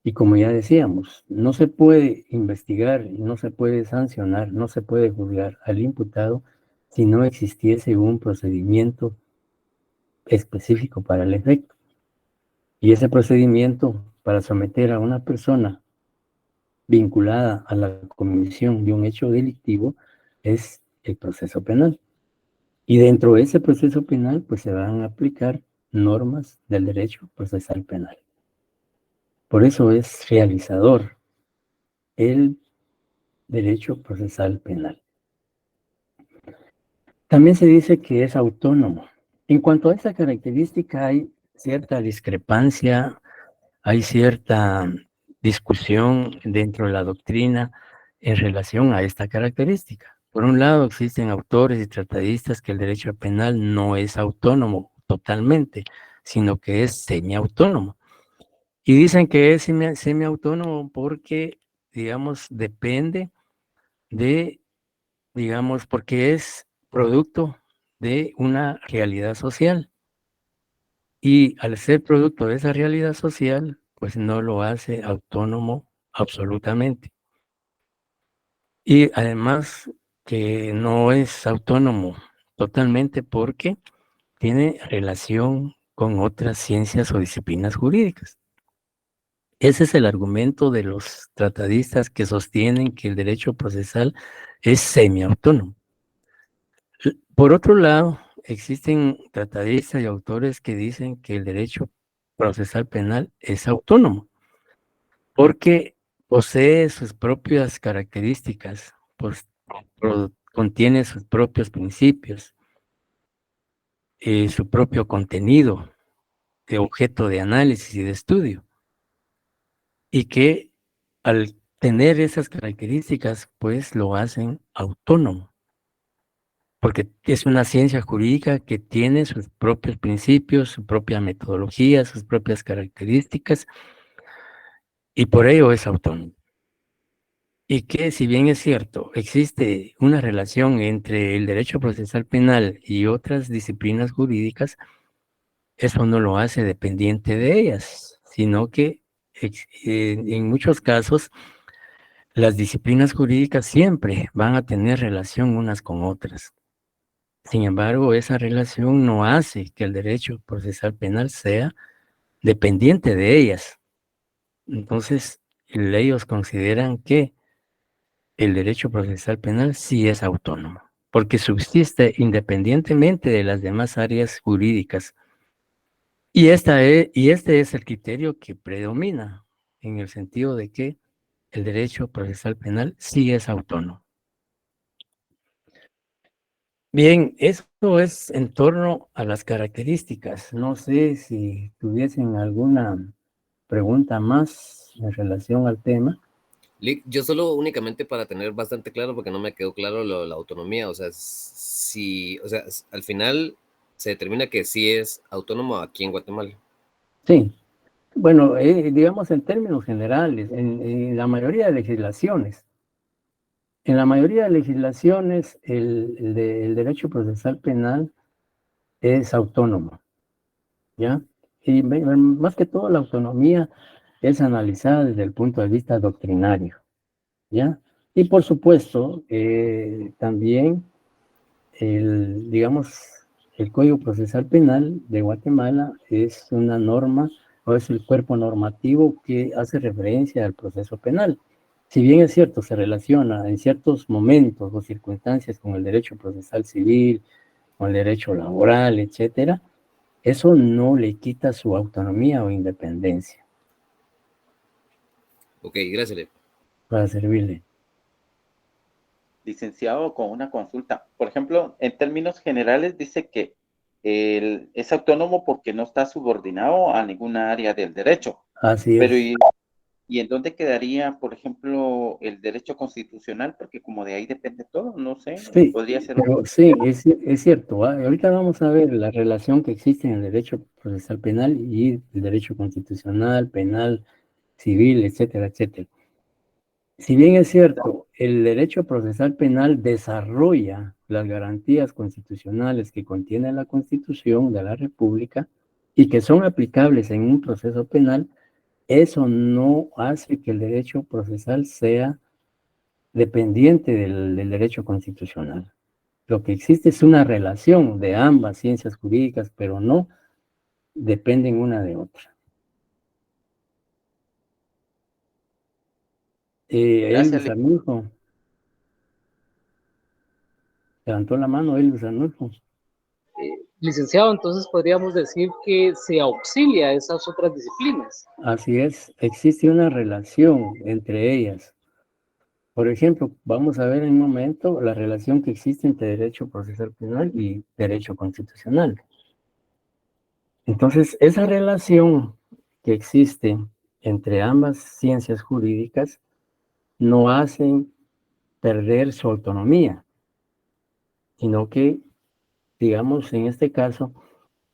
Y como ya decíamos, no se puede investigar, no se puede sancionar, no se puede juzgar al imputado si no existiese un procedimiento específico para el efecto. Y ese procedimiento para someter a una persona vinculada a la comisión de un hecho delictivo es el proceso penal. Y dentro de ese proceso penal, pues se van a aplicar normas del derecho procesal penal. Por eso es realizador el derecho procesal penal. También se dice que es autónomo. En cuanto a esa característica, hay cierta discrepancia, hay cierta discusión dentro de la doctrina en relación a esta característica. Por un lado, existen autores y tratadistas que el derecho penal no es autónomo totalmente, sino que es semiautónomo. Y dicen que es semiautónomo porque, digamos, depende de, digamos, porque es producto de una realidad social. Y al ser producto de esa realidad social, pues no lo hace autónomo absolutamente. Y además que no es autónomo totalmente porque tiene relación con otras ciencias o disciplinas jurídicas. Ese es el argumento de los tratadistas que sostienen que el derecho procesal es semiautónomo. Por otro lado, existen tratadistas y autores que dicen que el derecho procesal penal es autónomo, porque posee sus propias características, pues, contiene sus propios principios, su propio contenido de objeto de análisis y de estudio, y que al tener esas características, pues lo hacen autónomo, porque es una ciencia jurídica que tiene sus propios principios, su propia metodología, sus propias características, y por ello es autónomo. Y que si bien es cierto, existe una relación entre el derecho procesal penal y otras disciplinas jurídicas, eso no lo hace dependiente de ellas, sino que en muchos casos las disciplinas jurídicas siempre van a tener relación unas con otras. Sin embargo, esa relación no hace que el derecho procesal penal sea dependiente de ellas. Entonces, ellos consideran que el derecho procesal penal sí es autónomo, porque subsiste independientemente de las demás áreas jurídicas. Y este es el criterio que predomina, en el sentido de que el derecho procesal penal sí es autónomo. Bien, esto es en torno a las características. No sé si tuviesen alguna pregunta más en relación al tema. Yo solo únicamente para tener bastante claro, porque no me quedó claro la autonomía, o sea, al final se determina que sí es autónomo aquí en Guatemala. Sí, bueno, digamos en términos generales, en la mayoría de legislaciones, el derecho procesal penal es autónomo, ¿ya? Y más que todo la autonomía es analizada desde el punto de vista doctrinario, ¿ya? Y por supuesto, también digamos, el Código Procesal Penal de Guatemala es una norma o es el cuerpo normativo que hace referencia al proceso penal. Si bien es cierto, se relaciona en ciertos momentos o circunstancias con el derecho procesal civil, con el derecho laboral, etcétera, eso no le quita su autonomía o independencia. Ok, gracias. Para servirle. Licenciado, con una consulta. Por ejemplo, en términos generales dice que es autónomo porque no está subordinado a ninguna área del derecho. Así Pero es. ¿y en dónde quedaría, por ejemplo, el derecho constitucional? Porque como de ahí depende todo, no sé, Sí, podría ser. pero sí, es cierto. Ahorita vamos a ver la relación que existe en el derecho procesal penal y el derecho constitucional, penal, civil, etcétera, etcétera. Si bien es cierto, el derecho procesal penal desarrolla las garantías constitucionales que contiene la Constitución de la República y que son aplicables en un proceso penal, eso no hace que el derecho procesal sea dependiente del derecho constitucional. Lo que existe es una relación de ambas ciencias jurídicas, pero no dependen una de otra. Gracias, Elvis Arnulfo. Levantó la mano Elvis Arnulfo. Licenciado, entonces podríamos decir que se auxilia a esas otras disciplinas. Así es, existe una relación entre ellas. Por ejemplo, vamos a ver en un momento la relación que existe entre derecho procesal penal y derecho constitucional. Entonces, esa relación que existe entre ambas ciencias jurídicas no hacen perder su autonomía, sino que, digamos, en este caso,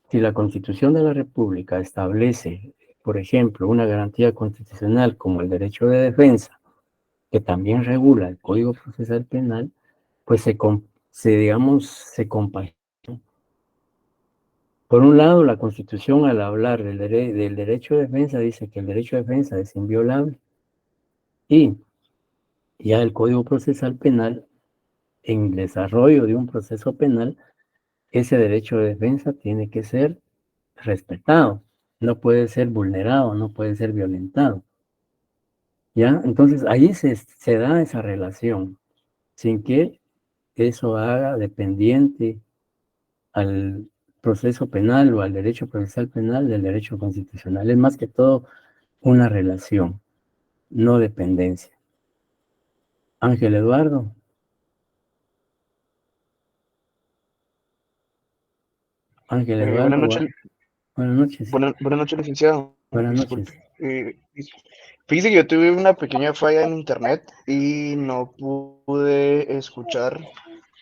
si la Constitución de la República establece, por ejemplo, una garantía constitucional como el derecho de defensa, que también regula el Código Procesal Penal, pues se compagina. Por un lado, la Constitución, al hablar del derecho de defensa, dice que el derecho de defensa es inviolable, y ya el Código Procesal Penal, en el desarrollo de un proceso penal, ese derecho de defensa tiene que ser respetado, no puede ser vulnerado, no puede ser violentado. ¿Ya? Entonces ahí se da esa relación, sin que eso haga dependiente al proceso penal o al derecho procesal penal del derecho constitucional. Es más que todo una relación, no dependencia. Ángel Eduardo. Ángel Eduardo. Buenas noches. Buenas noches. Buenas noches, licenciado. Buenas Disculpe. noches. Fíjese que yo tuve una pequeña falla en internet y no pude escuchar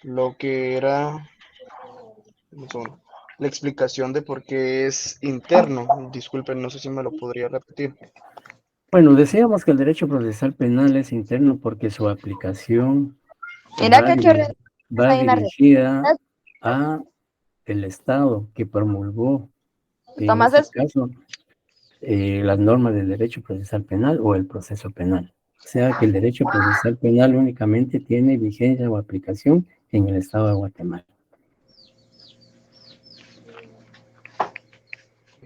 lo que era la explicación de por qué es interno. Disculpen, no sé si me lo podría repetir. Bueno, decíamos que el derecho procesal penal es interno porque su aplicación va dirigida a el Estado que promulgó, en este caso, las normas del derecho procesal penal o el proceso penal. O sea que el derecho procesal penal únicamente tiene vigencia o aplicación en el Estado de Guatemala.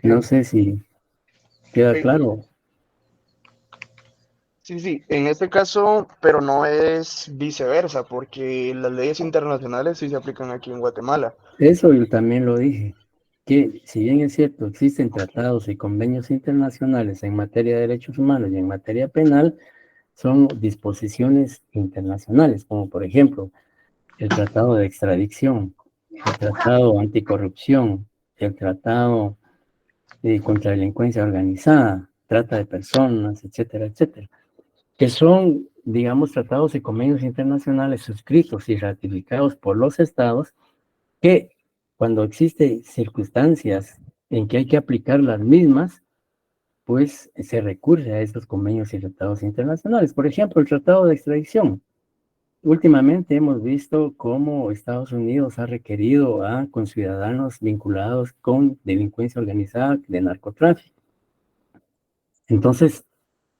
No sé si queda claro. Sí, en este caso, pero no es viceversa, porque las leyes internacionales sí se aplican aquí en Guatemala. Eso yo también lo dije, que si bien es cierto, existen tratados y convenios internacionales en materia de derechos humanos y en materia penal, son disposiciones internacionales, como por ejemplo el Tratado de Extradición, el Tratado Anticorrupción, el Tratado contra la Delincuencia Organizada, Trata de Personas, etcétera, etcétera, que son, digamos, tratados y convenios internacionales suscritos y ratificados por los estados que cuando existen circunstancias en que hay que aplicar las mismas, pues se recurre a estos convenios y tratados internacionales. Por ejemplo, el Tratado de Extradición. Últimamente hemos visto cómo Estados Unidos ha requerido a conciudadanos vinculados con delincuencia organizada de narcotráfico. Entonces,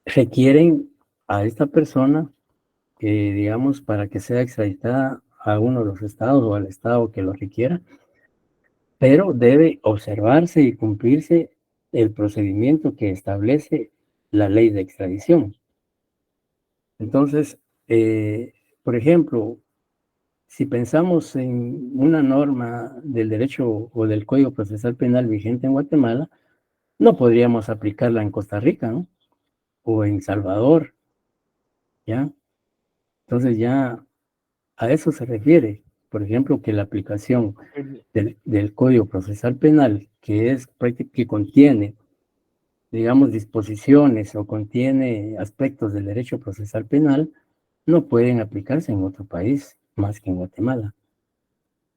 requieren a esta persona, digamos, para que sea extraditada a uno de los estados o al estado que lo requiera, pero debe observarse y cumplirse el procedimiento que establece la ley de extradición. Entonces, por ejemplo, si pensamos en una norma del derecho o del Código Procesal Penal vigente en Guatemala, no podríamos aplicarla en Costa Rica, ¿no? O en Salvador, ¿ya? Entonces ya a eso se refiere, por ejemplo, que la aplicación del Código Procesal Penal, que contiene, digamos, disposiciones o contiene aspectos del derecho procesal penal, no pueden aplicarse en otro país más que en Guatemala.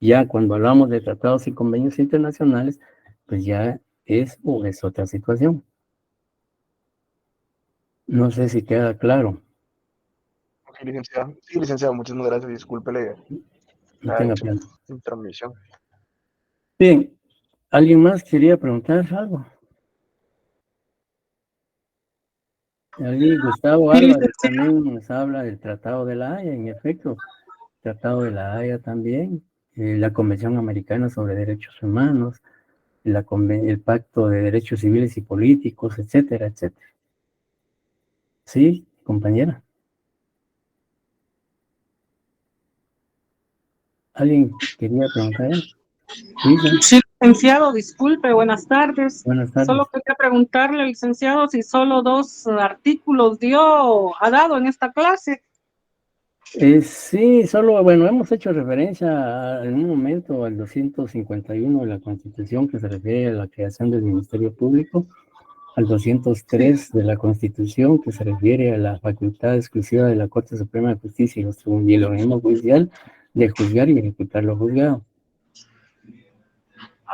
Ya cuando hablamos de tratados y convenios internacionales, pues ya es otra situación. No sé si queda claro. Ok, licenciado. Sí, licenciado, muchísimas gracias. Discúlpele No la tenga pena. intromisión. Bien, ¿alguien más quería preguntar algo? Allí Gustavo Sí, Álvarez licenciado. también nos habla del Tratado de la Haya, en efecto, Tratado de la Haya también, la Convención Americana sobre Derechos Humanos, el Pacto de Derechos Civiles y Políticos, etcétera, etcétera. Sí, compañera. ¿Alguien quería preguntar? Luisa, Sí, licenciado, disculpe, buenas tardes. buenas tardes. Solo quería preguntarle al licenciado si solo 2 artículos ha dado en esta clase. Sí, solo, bueno, hemos hecho referencia en un momento al 251 de la Constitución que se refiere a la creación del Ministerio Público, al 203 de la Constitución que se refiere a la facultad exclusiva de la Corte Suprema de Justicia y el organismo judicial de juzgar y ejecutar lo juzgado.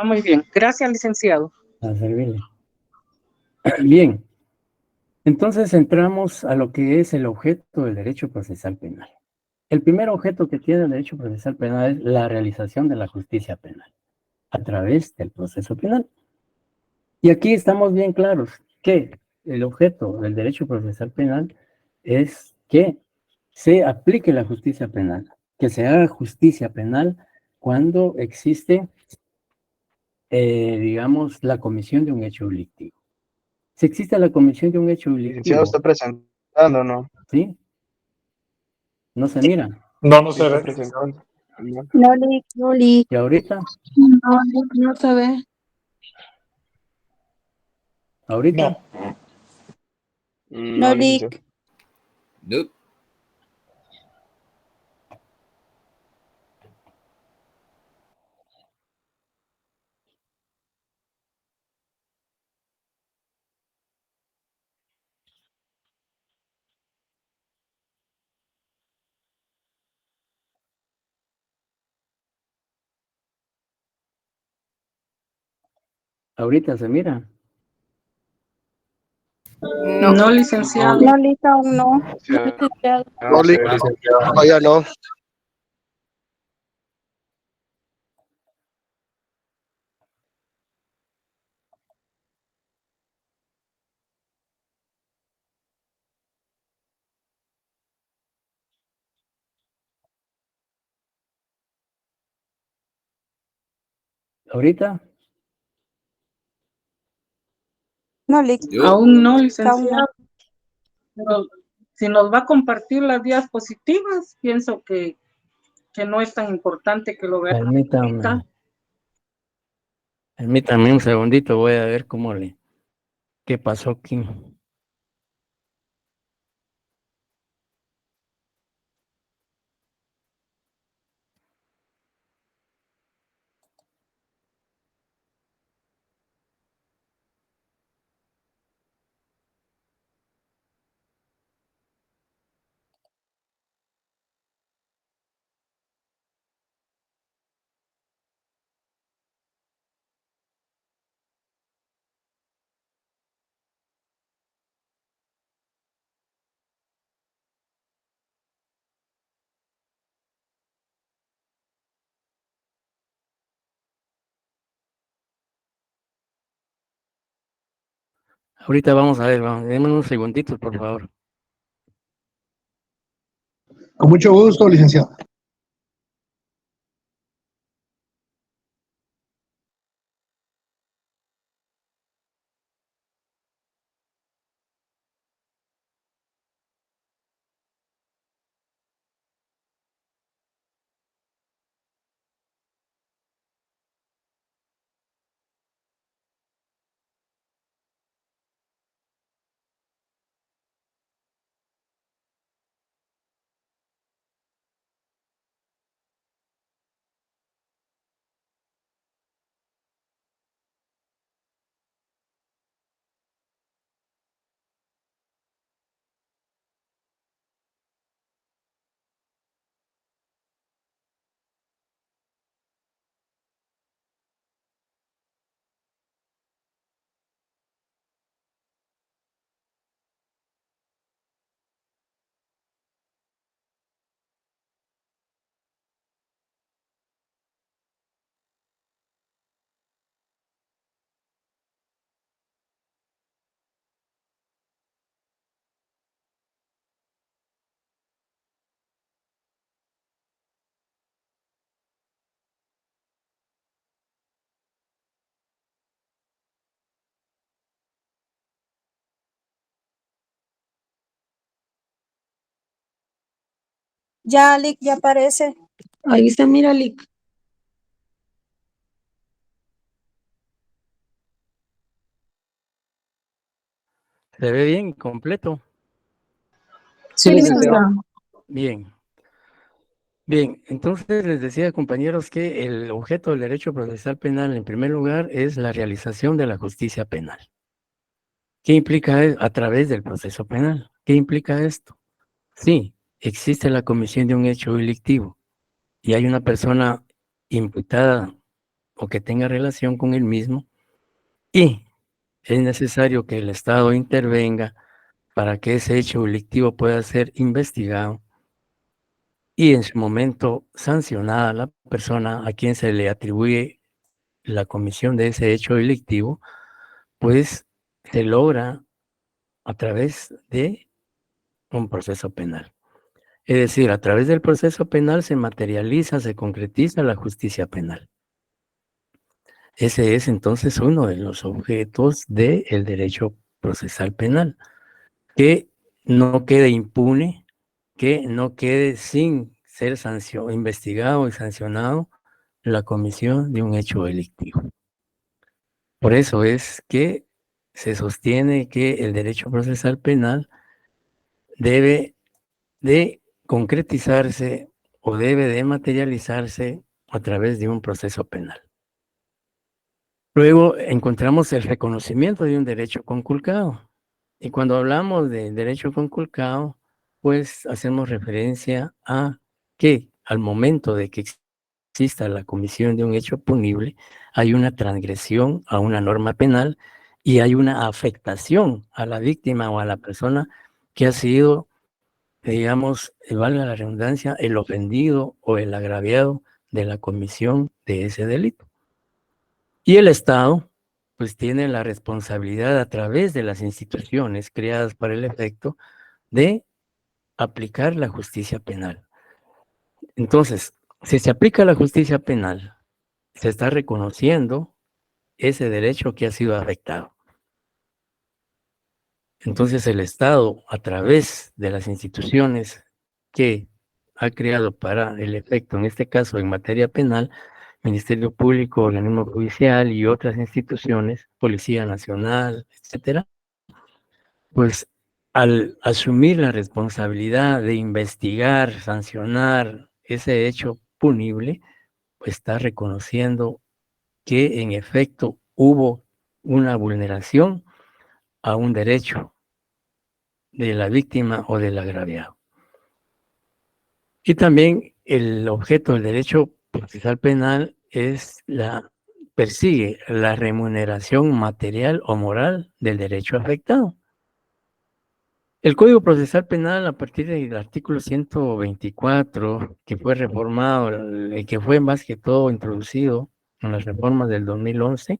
Muy bien, gracias, licenciado. A servirle. Bien, entonces entramos a lo que es el objeto del derecho procesal penal. El primer objeto que tiene el derecho procesal penal es la realización de la justicia penal a través del proceso penal. Y aquí estamos bien claros que el objeto del derecho procesal penal es que se aplique la justicia penal, que se haga justicia penal cuando existe, digamos, la comisión de un hecho delictivo. Si existe la comisión de un hecho Licenciado, delictivo, ¿está presentando, no? ¿sí? No se mira. No Sí, se está ve. presentando. No. No, Lick, Y ahorita, no se ve. ahorita, No. No, No, licenciado. Lick. Nope. ahorita se mira. No, licenciado. No, Lick, aún no. No, Licenciado, licenciado. no se ve. Todavía no. Ahorita, No, Lick, Aún no, aún no. licenciado. Pero si nos va a compartir las diapositivas, pienso que no es tan importante que lo veamos ahorita. permítame un segundito, voy a ver qué pasó aquí. Ahorita vamos a ver, denme unos segunditos, por favor. Con mucho gusto, licenciado. Ya, Lick, ya aparece. Ahí se mira, Lick. ¿Se ve bien completo? Sí, licenciado. Bien. Bien, entonces les decía, compañeros, que el objeto del derecho procesal penal, en primer lugar, es la realización de la justicia penal. ¿Qué implica a través del proceso penal? ¿Qué implica esto? Sí, existe la comisión de un hecho delictivo y hay una persona imputada o que tenga relación con el mismo y es necesario que el Estado intervenga para que ese hecho delictivo pueda ser investigado y en su momento sancionada la persona a quien se le atribuye la comisión de ese hecho delictivo, pues se logra a través de un proceso penal. Es decir, a través del proceso penal se materializa, se concretiza la justicia penal. Ese es entonces uno de los objetos del derecho procesal penal, que no quede impune, que no quede sin ser investigado y sancionado la comisión de un hecho delictivo. Por eso es que se sostiene que el derecho procesal penal debe de concretizarse o debe de materializarse a través de un proceso penal. Luego encontramos el reconocimiento de un derecho conculcado. Y cuando hablamos de derecho conculcado, pues hacemos referencia a que al momento de que exista la comisión de un hecho punible, hay una transgresión a una norma penal y hay una afectación a la víctima o a la persona que ha sido, digamos, valga la redundancia, el ofendido o el agraviado de la comisión de ese delito. Y el Estado, pues tiene la responsabilidad a través de las instituciones creadas para el efecto de aplicar la justicia penal. Entonces, si se aplica la justicia penal, se está reconociendo ese derecho que ha sido afectado. Entonces, el Estado, a través de las instituciones que ha creado para el efecto, en este caso en materia penal, Ministerio Público, Organismo Judicial y otras instituciones, Policía Nacional, etcétera, pues al asumir la responsabilidad de investigar, sancionar ese hecho punible, pues está reconociendo que en efecto hubo una vulneración a un derecho de la víctima o del agraviado. Y también el objeto del derecho procesal penal persigue la remuneración material o moral del derecho afectado. El Código Procesal Penal, a partir del artículo 124, que fue reformado, que fue más que todo introducido en las reformas del 2011,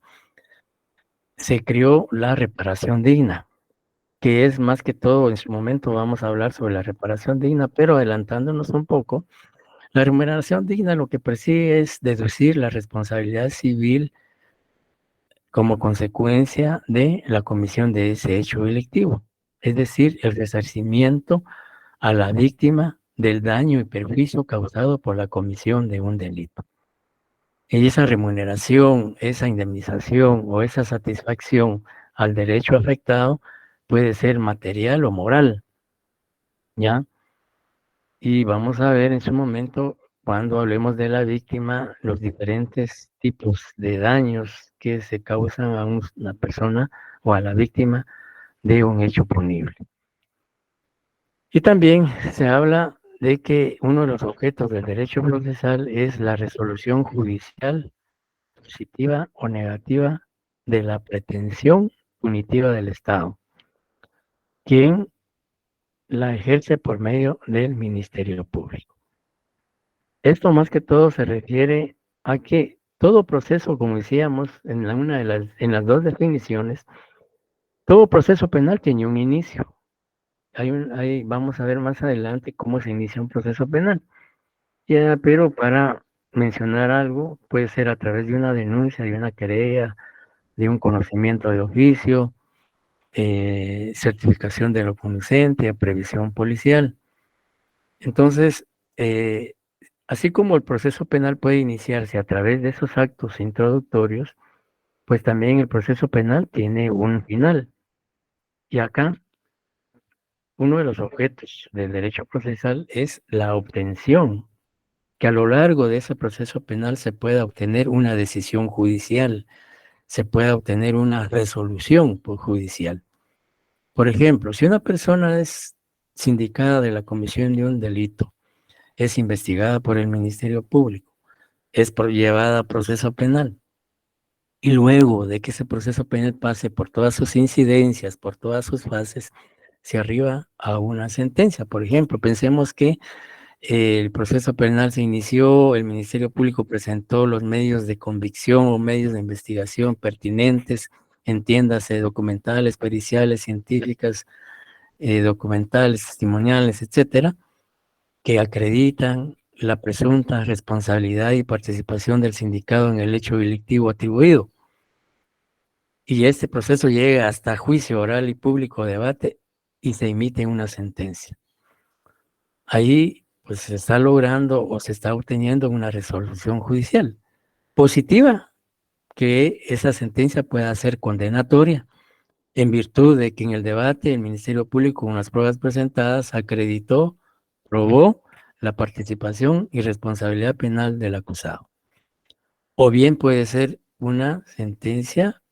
se creó la reparación digna, que es más que todo, en su momento vamos a hablar sobre la reparación digna, pero adelantándonos un poco, la remuneración digna lo que persigue es deducir la responsabilidad civil como consecuencia de la comisión de ese hecho delictivo, es decir, el resarcimiento a la víctima del daño y perjuicio causado por la comisión de un delito. Y esa remuneración, esa indemnización o esa satisfacción al derecho afectado puede ser material o moral, ¿ya? Y vamos a ver en su momento, cuando hablemos de la víctima, los diferentes tipos de daños que se causan a una persona o a la víctima de un hecho punible. Y también se habla de que uno de los objetos del derecho procesal es la resolución judicial positiva o negativa de la pretensión punitiva del Estado, quien la ejerce por medio del Ministerio Público. Esto más que todo se refiere a que todo proceso, como decíamos en las dos definiciones, todo proceso penal tiene un inicio. Vamos a ver más adelante cómo se inicia un proceso penal. Ya, pero para mencionar algo, puede ser a través de una denuncia, de una querella, de un conocimiento de oficio, certificación de lo conducente, previsión policial. Entonces, así como el proceso penal puede iniciarse a través de esos actos introductorios, pues también el proceso penal tiene un final. Y acá, uno de los objetos del derecho procesal es la obtención, que a lo largo de ese proceso penal se pueda obtener una decisión judicial, se pueda obtener una resolución judicial. Por ejemplo, si una persona es sindicada de la comisión de un delito, es investigada por el Ministerio Público, es llevada a proceso penal, y luego de que ese proceso penal pase por todas sus incidencias, por todas sus fases, se arriba a una sentencia. Por ejemplo, pensemos que el proceso penal se inició, el Ministerio Público presentó los medios de convicción o medios de investigación pertinentes, entiéndase, documentales, periciales, científicas, documentales, testimoniales, etcétera, que acreditan la presunta responsabilidad y participación del sindicado en el hecho delictivo atribuido. Y este proceso llega hasta juicio oral y público debate y se emite una sentencia. Ahí pues se está logrando o se está obteniendo una resolución judicial positiva, que esa sentencia pueda ser condenatoria, en virtud de que en el debate el Ministerio Público, con las pruebas presentadas, acreditó, probó la participación y responsabilidad penal del acusado. O bien puede ser una sentencia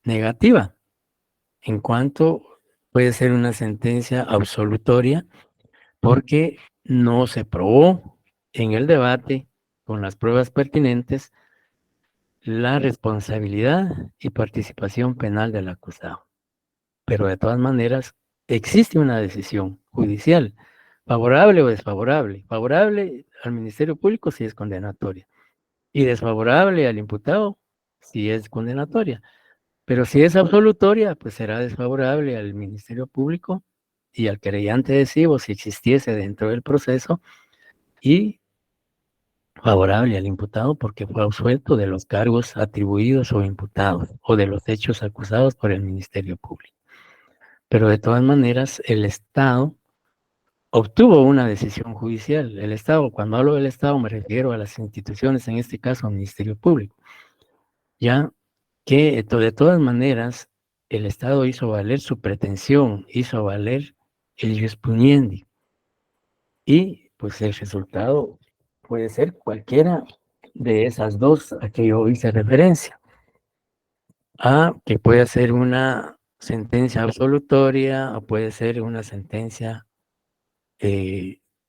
negativa, en cuanto puede ser una sentencia absolutoria, porque no se probó en el debate con las pruebas pertinentes la responsabilidad y participación penal del acusado. Pero de todas maneras existe una decisión judicial, favorable o desfavorable. Favorable al Ministerio Público si es condenatoria, y desfavorable al imputado si es condenatoria. Pero si es absolutoria, pues será desfavorable al Ministerio Público y al querellante adhesivo si existiese dentro del proceso, y favorable al imputado porque fue absuelto de los cargos atribuidos o imputados o de los hechos acusados por el Ministerio Público. Pero de todas maneras, el Estado obtuvo una decisión judicial. El Estado, cuando hablo del Estado, me refiero a las instituciones, en este caso al Ministerio Público, ya que de todas maneras el Estado hizo valer su pretensión, hizo valer el jus puniendi, y pues el resultado puede ser cualquiera de esas dos a que yo hice referencia, a que puede ser una sentencia absolutoria o puede ser una sentencia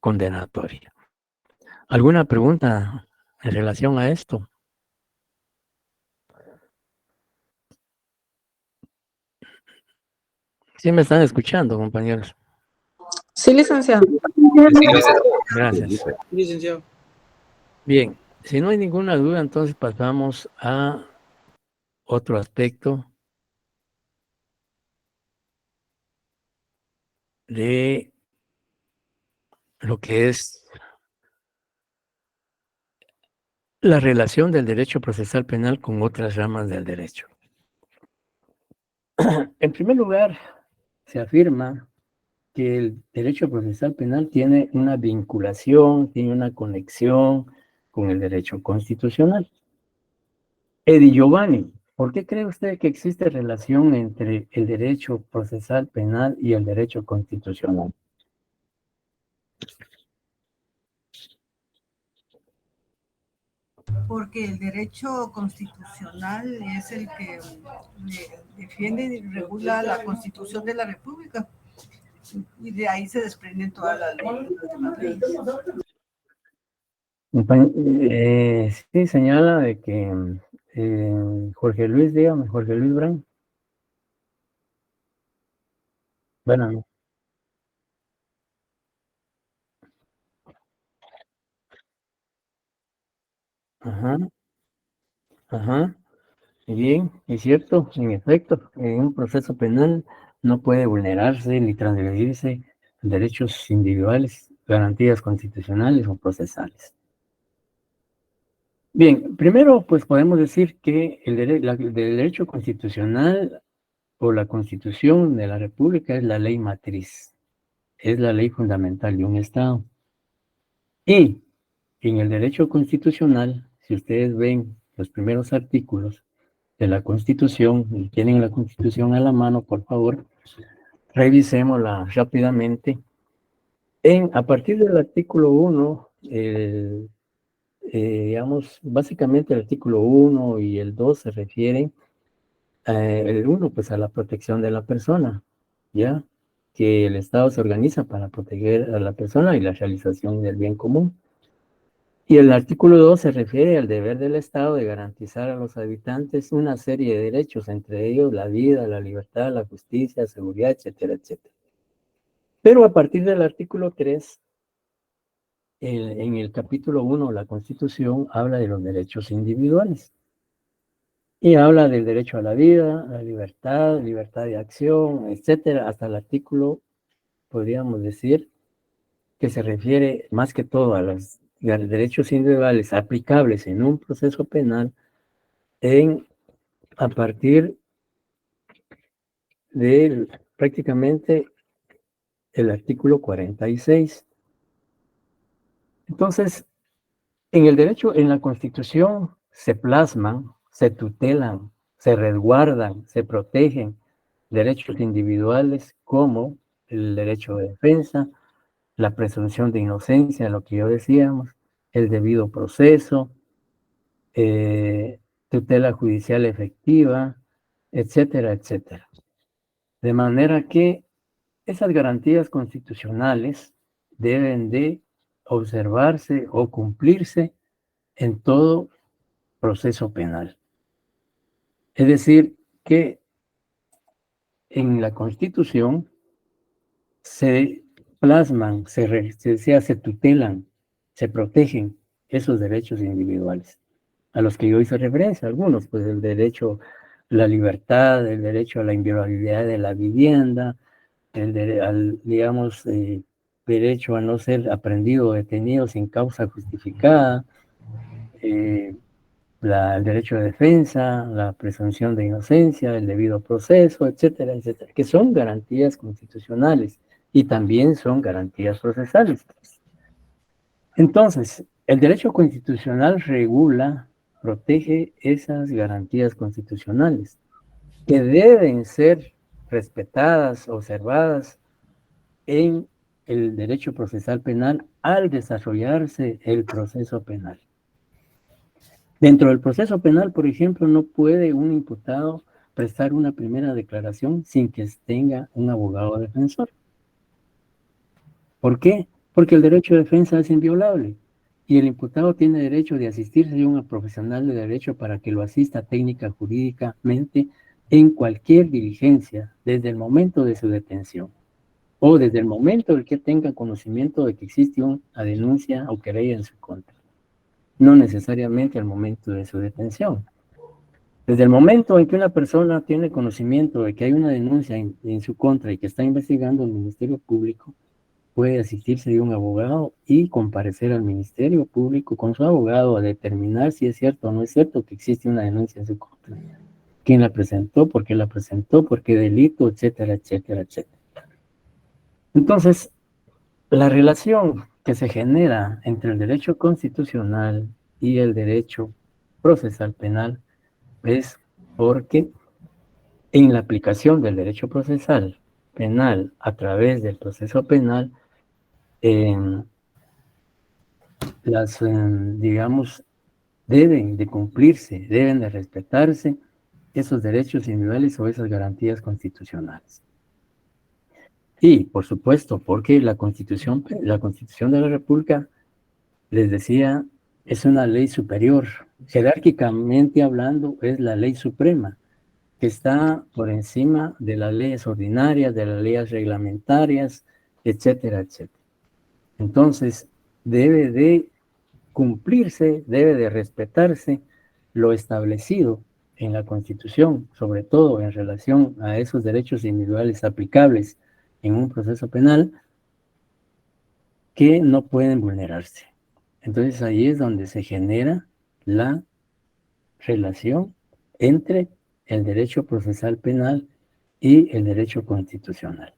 condenatoria. ¿Alguna pregunta en relación a esto? ¿Sí me están escuchando, compañeros? Sí, licenciado. Gracias. Licenciado. Bien, si no hay ninguna duda, entonces pasamos a otro aspecto de lo que es la relación del derecho procesal penal con otras ramas del derecho. En primer lugar, se afirma que el derecho procesal penal tiene una vinculación, tiene una conexión con el derecho constitucional. Eddie Giovanni, ¿por qué cree usted que existe relación entre el derecho procesal penal y el derecho constitucional? Porque el derecho constitucional es el que defiende y regula la Constitución de la República, y de ahí se desprenden todas las leyes. Sí, señala de que Jorge Luis, dígame, Jorge Luis Brand. Bueno. Ajá. Ajá. Bien, es cierto, en efecto, en un proceso penal no puede vulnerarse ni transgredirse derechos individuales, garantías constitucionales o procesales. Bien, primero, pues podemos decir que el derecho constitucional o la Constitución de la República es la ley matriz, es la ley fundamental de un Estado. Y en el derecho constitucional, si ustedes ven los primeros artículos de la Constitución, y tienen la Constitución a la mano, por favor, revisémosla rápidamente. A partir del artículo 1, digamos, básicamente el artículo 1 y el 2 se refieren, el 1, pues a la protección de la persona, ¿ya? Que el Estado se organiza para proteger a la persona y la realización del bien común. Y el artículo 2 se refiere al deber del Estado de garantizar a los habitantes una serie de derechos, entre ellos la vida, la libertad, la justicia, seguridad, etcétera, etcétera. Pero a partir del artículo 3, en el capítulo 1, la Constitución habla de los derechos individuales. Y habla del derecho a la vida, la libertad, libertad de acción, etcétera, hasta el artículo, podríamos decir, que se refiere más que todo a los derechos individuales aplicables en un proceso penal a partir de prácticamente el artículo 46. Entonces, en el derecho, en la Constitución se plasman, se tutelan, se resguardan, se protegen derechos individuales como el derecho de defensa, la presunción de inocencia, lo que yo decíamos, el debido proceso, tutela judicial efectiva, etcétera, etcétera. De manera que esas garantías constitucionales deben de observarse o cumplirse en todo proceso penal. Es decir, que en la Constitución se plasman, se tutelan, se protegen esos derechos individuales, a los que yo hice referencia, algunos, pues el derecho a la libertad, el derecho a la inviolabilidad de la vivienda, digamos, derecho a no ser aprehendido o detenido sin causa justificada, el derecho de defensa, la presunción de inocencia, el debido proceso, etcétera, etcétera, que son garantías constitucionales y también son garantías procesales. Entonces, el derecho constitucional regula, protege esas garantías constitucionales que deben ser respetadas, observadas en el derecho procesal penal al desarrollarse el proceso penal. Dentro del proceso penal, por ejemplo, no puede un imputado prestar una primera declaración sin que tenga un abogado defensor. ¿Por qué? Porque el derecho de defensa es inviolable y el imputado tiene derecho de asistirse a un profesional de derecho para que lo asista técnica jurídicamente en cualquier diligencia, desde el momento de su detención o desde el momento en que tenga conocimiento de que existe una denuncia o querella en su contra. No necesariamente al momento de su detención. Desde el momento en que una persona tiene conocimiento de que hay una denuncia en su contra y que está investigando el Ministerio Público, puede asistirse de un abogado y comparecer al Ministerio Público con su abogado a determinar si es cierto o no es cierto que existe una denuncia en su contra. ¿Quién la presentó? ¿Por qué la presentó? ¿Por qué delito? Etcétera, etcétera, etcétera. Entonces, la relación que se genera entre el derecho constitucional y el derecho procesal penal es porque en la aplicación del derecho procesal penal a través del proceso penal, digamos, deben de cumplirse, deben de respetarse esos derechos individuales o esas garantías constitucionales. Y, por supuesto, porque la Constitución de la República, les decía, es una ley superior. Jerárquicamente hablando, es la ley suprema, que está por encima de las leyes ordinarias, de las leyes reglamentarias, etcétera, etcétera. Entonces, debe de cumplirse, debe de respetarse lo establecido en la Constitución, sobre todo en relación a esos derechos individuales aplicables en un proceso penal que no pueden vulnerarse. Entonces ahí es donde se genera la relación entre el derecho procesal penal y el derecho constitucional.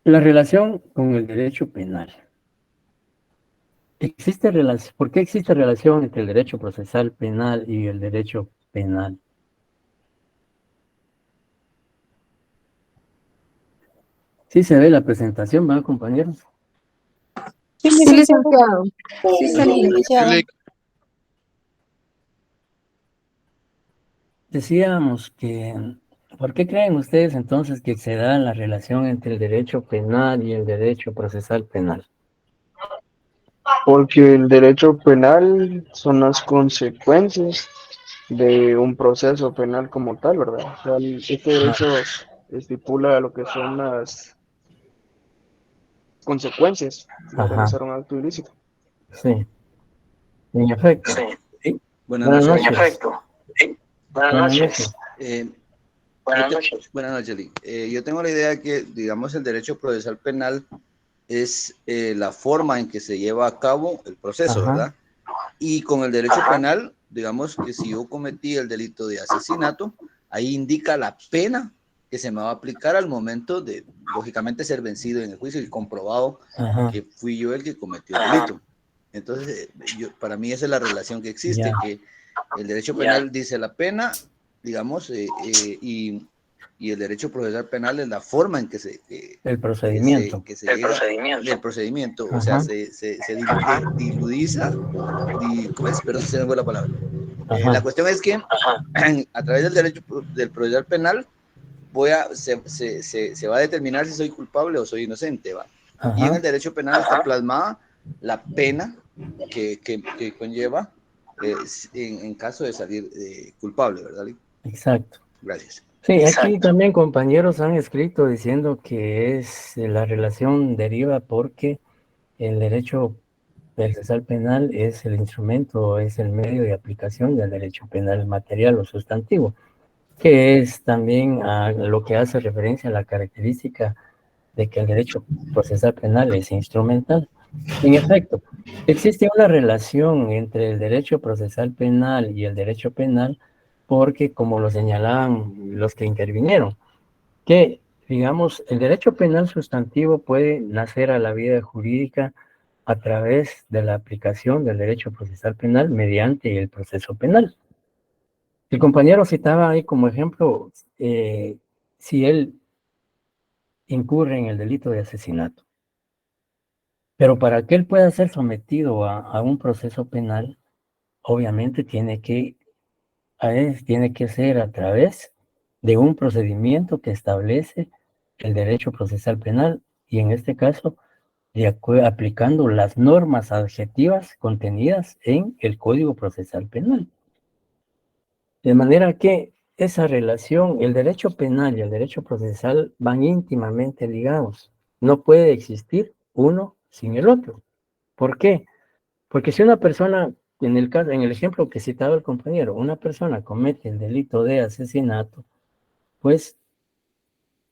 La relación con el derecho penal. ¿Por qué existe relación entre el derecho procesal penal y el derecho penal? Sí se ve la presentación, ¿verdad, compañeros? Sí, licenciado. Sí, licenciado. Decíamos que, ¿por qué creen ustedes entonces que se da la relación entre el derecho penal y el derecho procesal penal? Porque el derecho penal son las consecuencias de un proceso penal como tal, ¿verdad? O sea, este derecho estipula lo que son las consecuencias de realizar un acto ilícito. Sí, en efecto. Sí. Buenas noches. En efecto. Buenas noches. Buenas noches, Lee. Yo tengo la idea que, digamos, el derecho procesal penal es la forma en que se lleva a cabo el proceso, ¿verdad? Y con el derecho penal, digamos que si yo cometí el delito de asesinato, ahí indica la pena que se me va a aplicar al momento de, lógicamente, ser vencido en el juicio y comprobado que fui yo el que cometió el delito. Entonces, para mí esa es la relación que existe, que el derecho penal dice la pena, digamos, y el derecho procesal penal es la forma en que se... el procedimiento. El procedimiento, o sea, se diludiza, ¿cómo es? Perdón, se me fue la palabra. La cuestión es que a través del derecho del procesal penal se va a determinar si soy culpable o soy inocente, ¿va? Y en el derecho penal está plasmada la pena que conlleva en caso de salir culpable, ¿verdad? Exacto. Gracias. Sí, aquí también compañeros han escrito diciendo que la relación deriva porque el derecho procesal penal es el instrumento, es el medio de aplicación del derecho penal material o sustantivo, que es también a lo que hace referencia a la característica de que el derecho procesal penal es instrumental. En efecto, existe una relación entre el derecho procesal penal y el derecho penal porque, como lo señalaban los que intervinieron, que, digamos, el derecho penal sustantivo puede nacer a la vida jurídica a través de la aplicación del derecho procesal penal mediante el proceso penal. El compañero citaba ahí como ejemplo, si él incurre en el delito de asesinato. Pero para que él pueda ser sometido a un proceso penal, obviamente tiene que ser a través de un procedimiento que establece el derecho procesal penal y en este caso aplicando las normas adjetivas contenidas en el Código Procesal Penal. De manera que esa relación, el derecho penal y el derecho procesal van íntimamente ligados. No puede existir uno sin el otro. ¿Por qué? Porque si una persona, en el ejemplo que citaba el compañero, una persona comete el delito de asesinato, pues,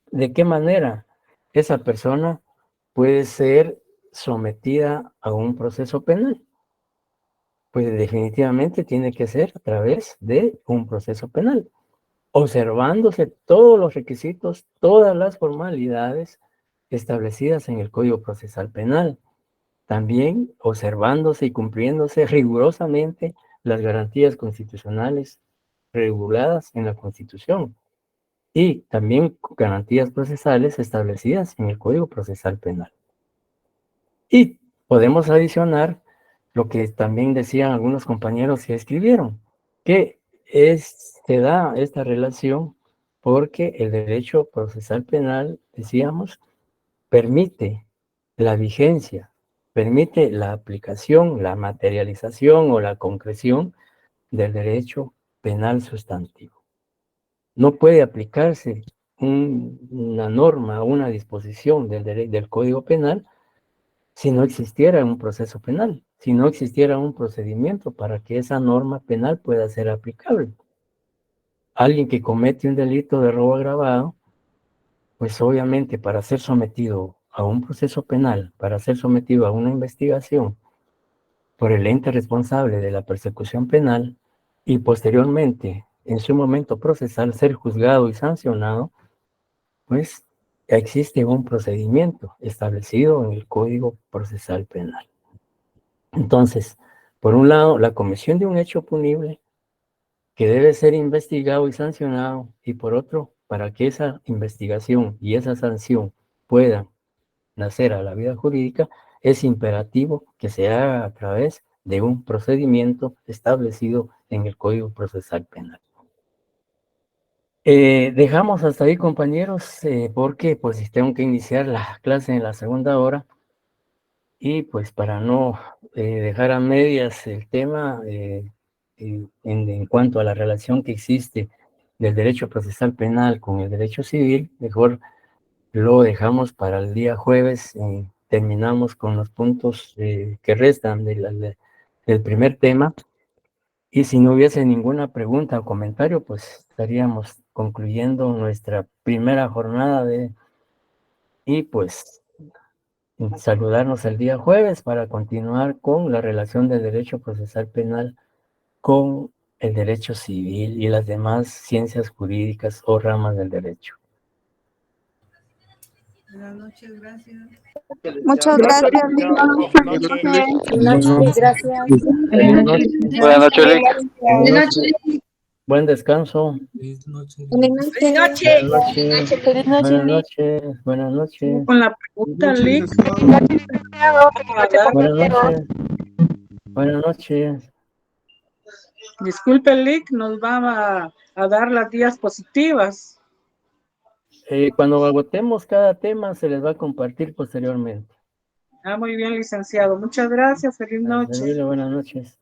¿de qué manera esa persona puede ser sometida a un proceso penal? Pues definitivamente tiene que ser a través de un proceso penal, observándose todos los requisitos, todas las formalidades establecidas en el Código Procesal Penal. También observándose y cumpliéndose rigurosamente las garantías constitucionales reguladas en la Constitución y también garantías procesales establecidas en el Código Procesal Penal. Y podemos adicionar lo que también decían algunos compañeros que escribieron, que se da esta relación porque el derecho procesal penal, decíamos, permite la vigencia, permite la aplicación, la materialización o la concreción del derecho penal sustantivo. No puede aplicarse una norma, una disposición del Código Penal si no existiera un proceso penal, si no existiera un procedimiento para que esa norma penal pueda ser aplicable. Alguien que comete un delito de robo agravado, pues obviamente para ser sometido a un proceso penal, para ser sometido a una investigación por el ente responsable de la persecución penal y posteriormente, en su momento procesal, ser juzgado y sancionado, pues existe un procedimiento establecido en el Código Procesal Penal. Entonces, por un lado, la comisión de un hecho punible que debe ser investigado y sancionado, y por otro, para que esa investigación y esa sanción puedan nacer a la vida jurídica, es imperativo que se haga a través de un procedimiento establecido en el Código Procesal Penal. Dejamos hasta ahí, compañeros, porque pues tengo que iniciar la clase en la segunda hora, y pues para no dejar a medias el tema en cuanto a la relación que existe del derecho procesal penal con el derecho civil, mejor lo dejamos para el día jueves. Terminamos con los puntos que restan del primer tema, y si no hubiese ninguna pregunta o comentario, pues estaríamos concluyendo nuestra primera jornada y pues saludarnos el día jueves para continuar con la relación del derecho procesal penal con el derecho civil y las demás ciencias jurídicas o ramas del derecho. Buenas noches, gracias. Muchas gracias. Buenas noches, gracias. Buenas noches. Buenas noches, Lick. Buenas noches. Buen descanso. Buenas noches. Buenas noches. Buenas noches. Buenas noches. Con la pregunta, Lick. Buenas noches. Buenas noches. Disculpe, Lick, nos va a dar las diapositivas. Cuando agotemos cada tema, se les va a compartir posteriormente. Muy bien, licenciado. Muchas gracias. Feliz noche. Buenas noches.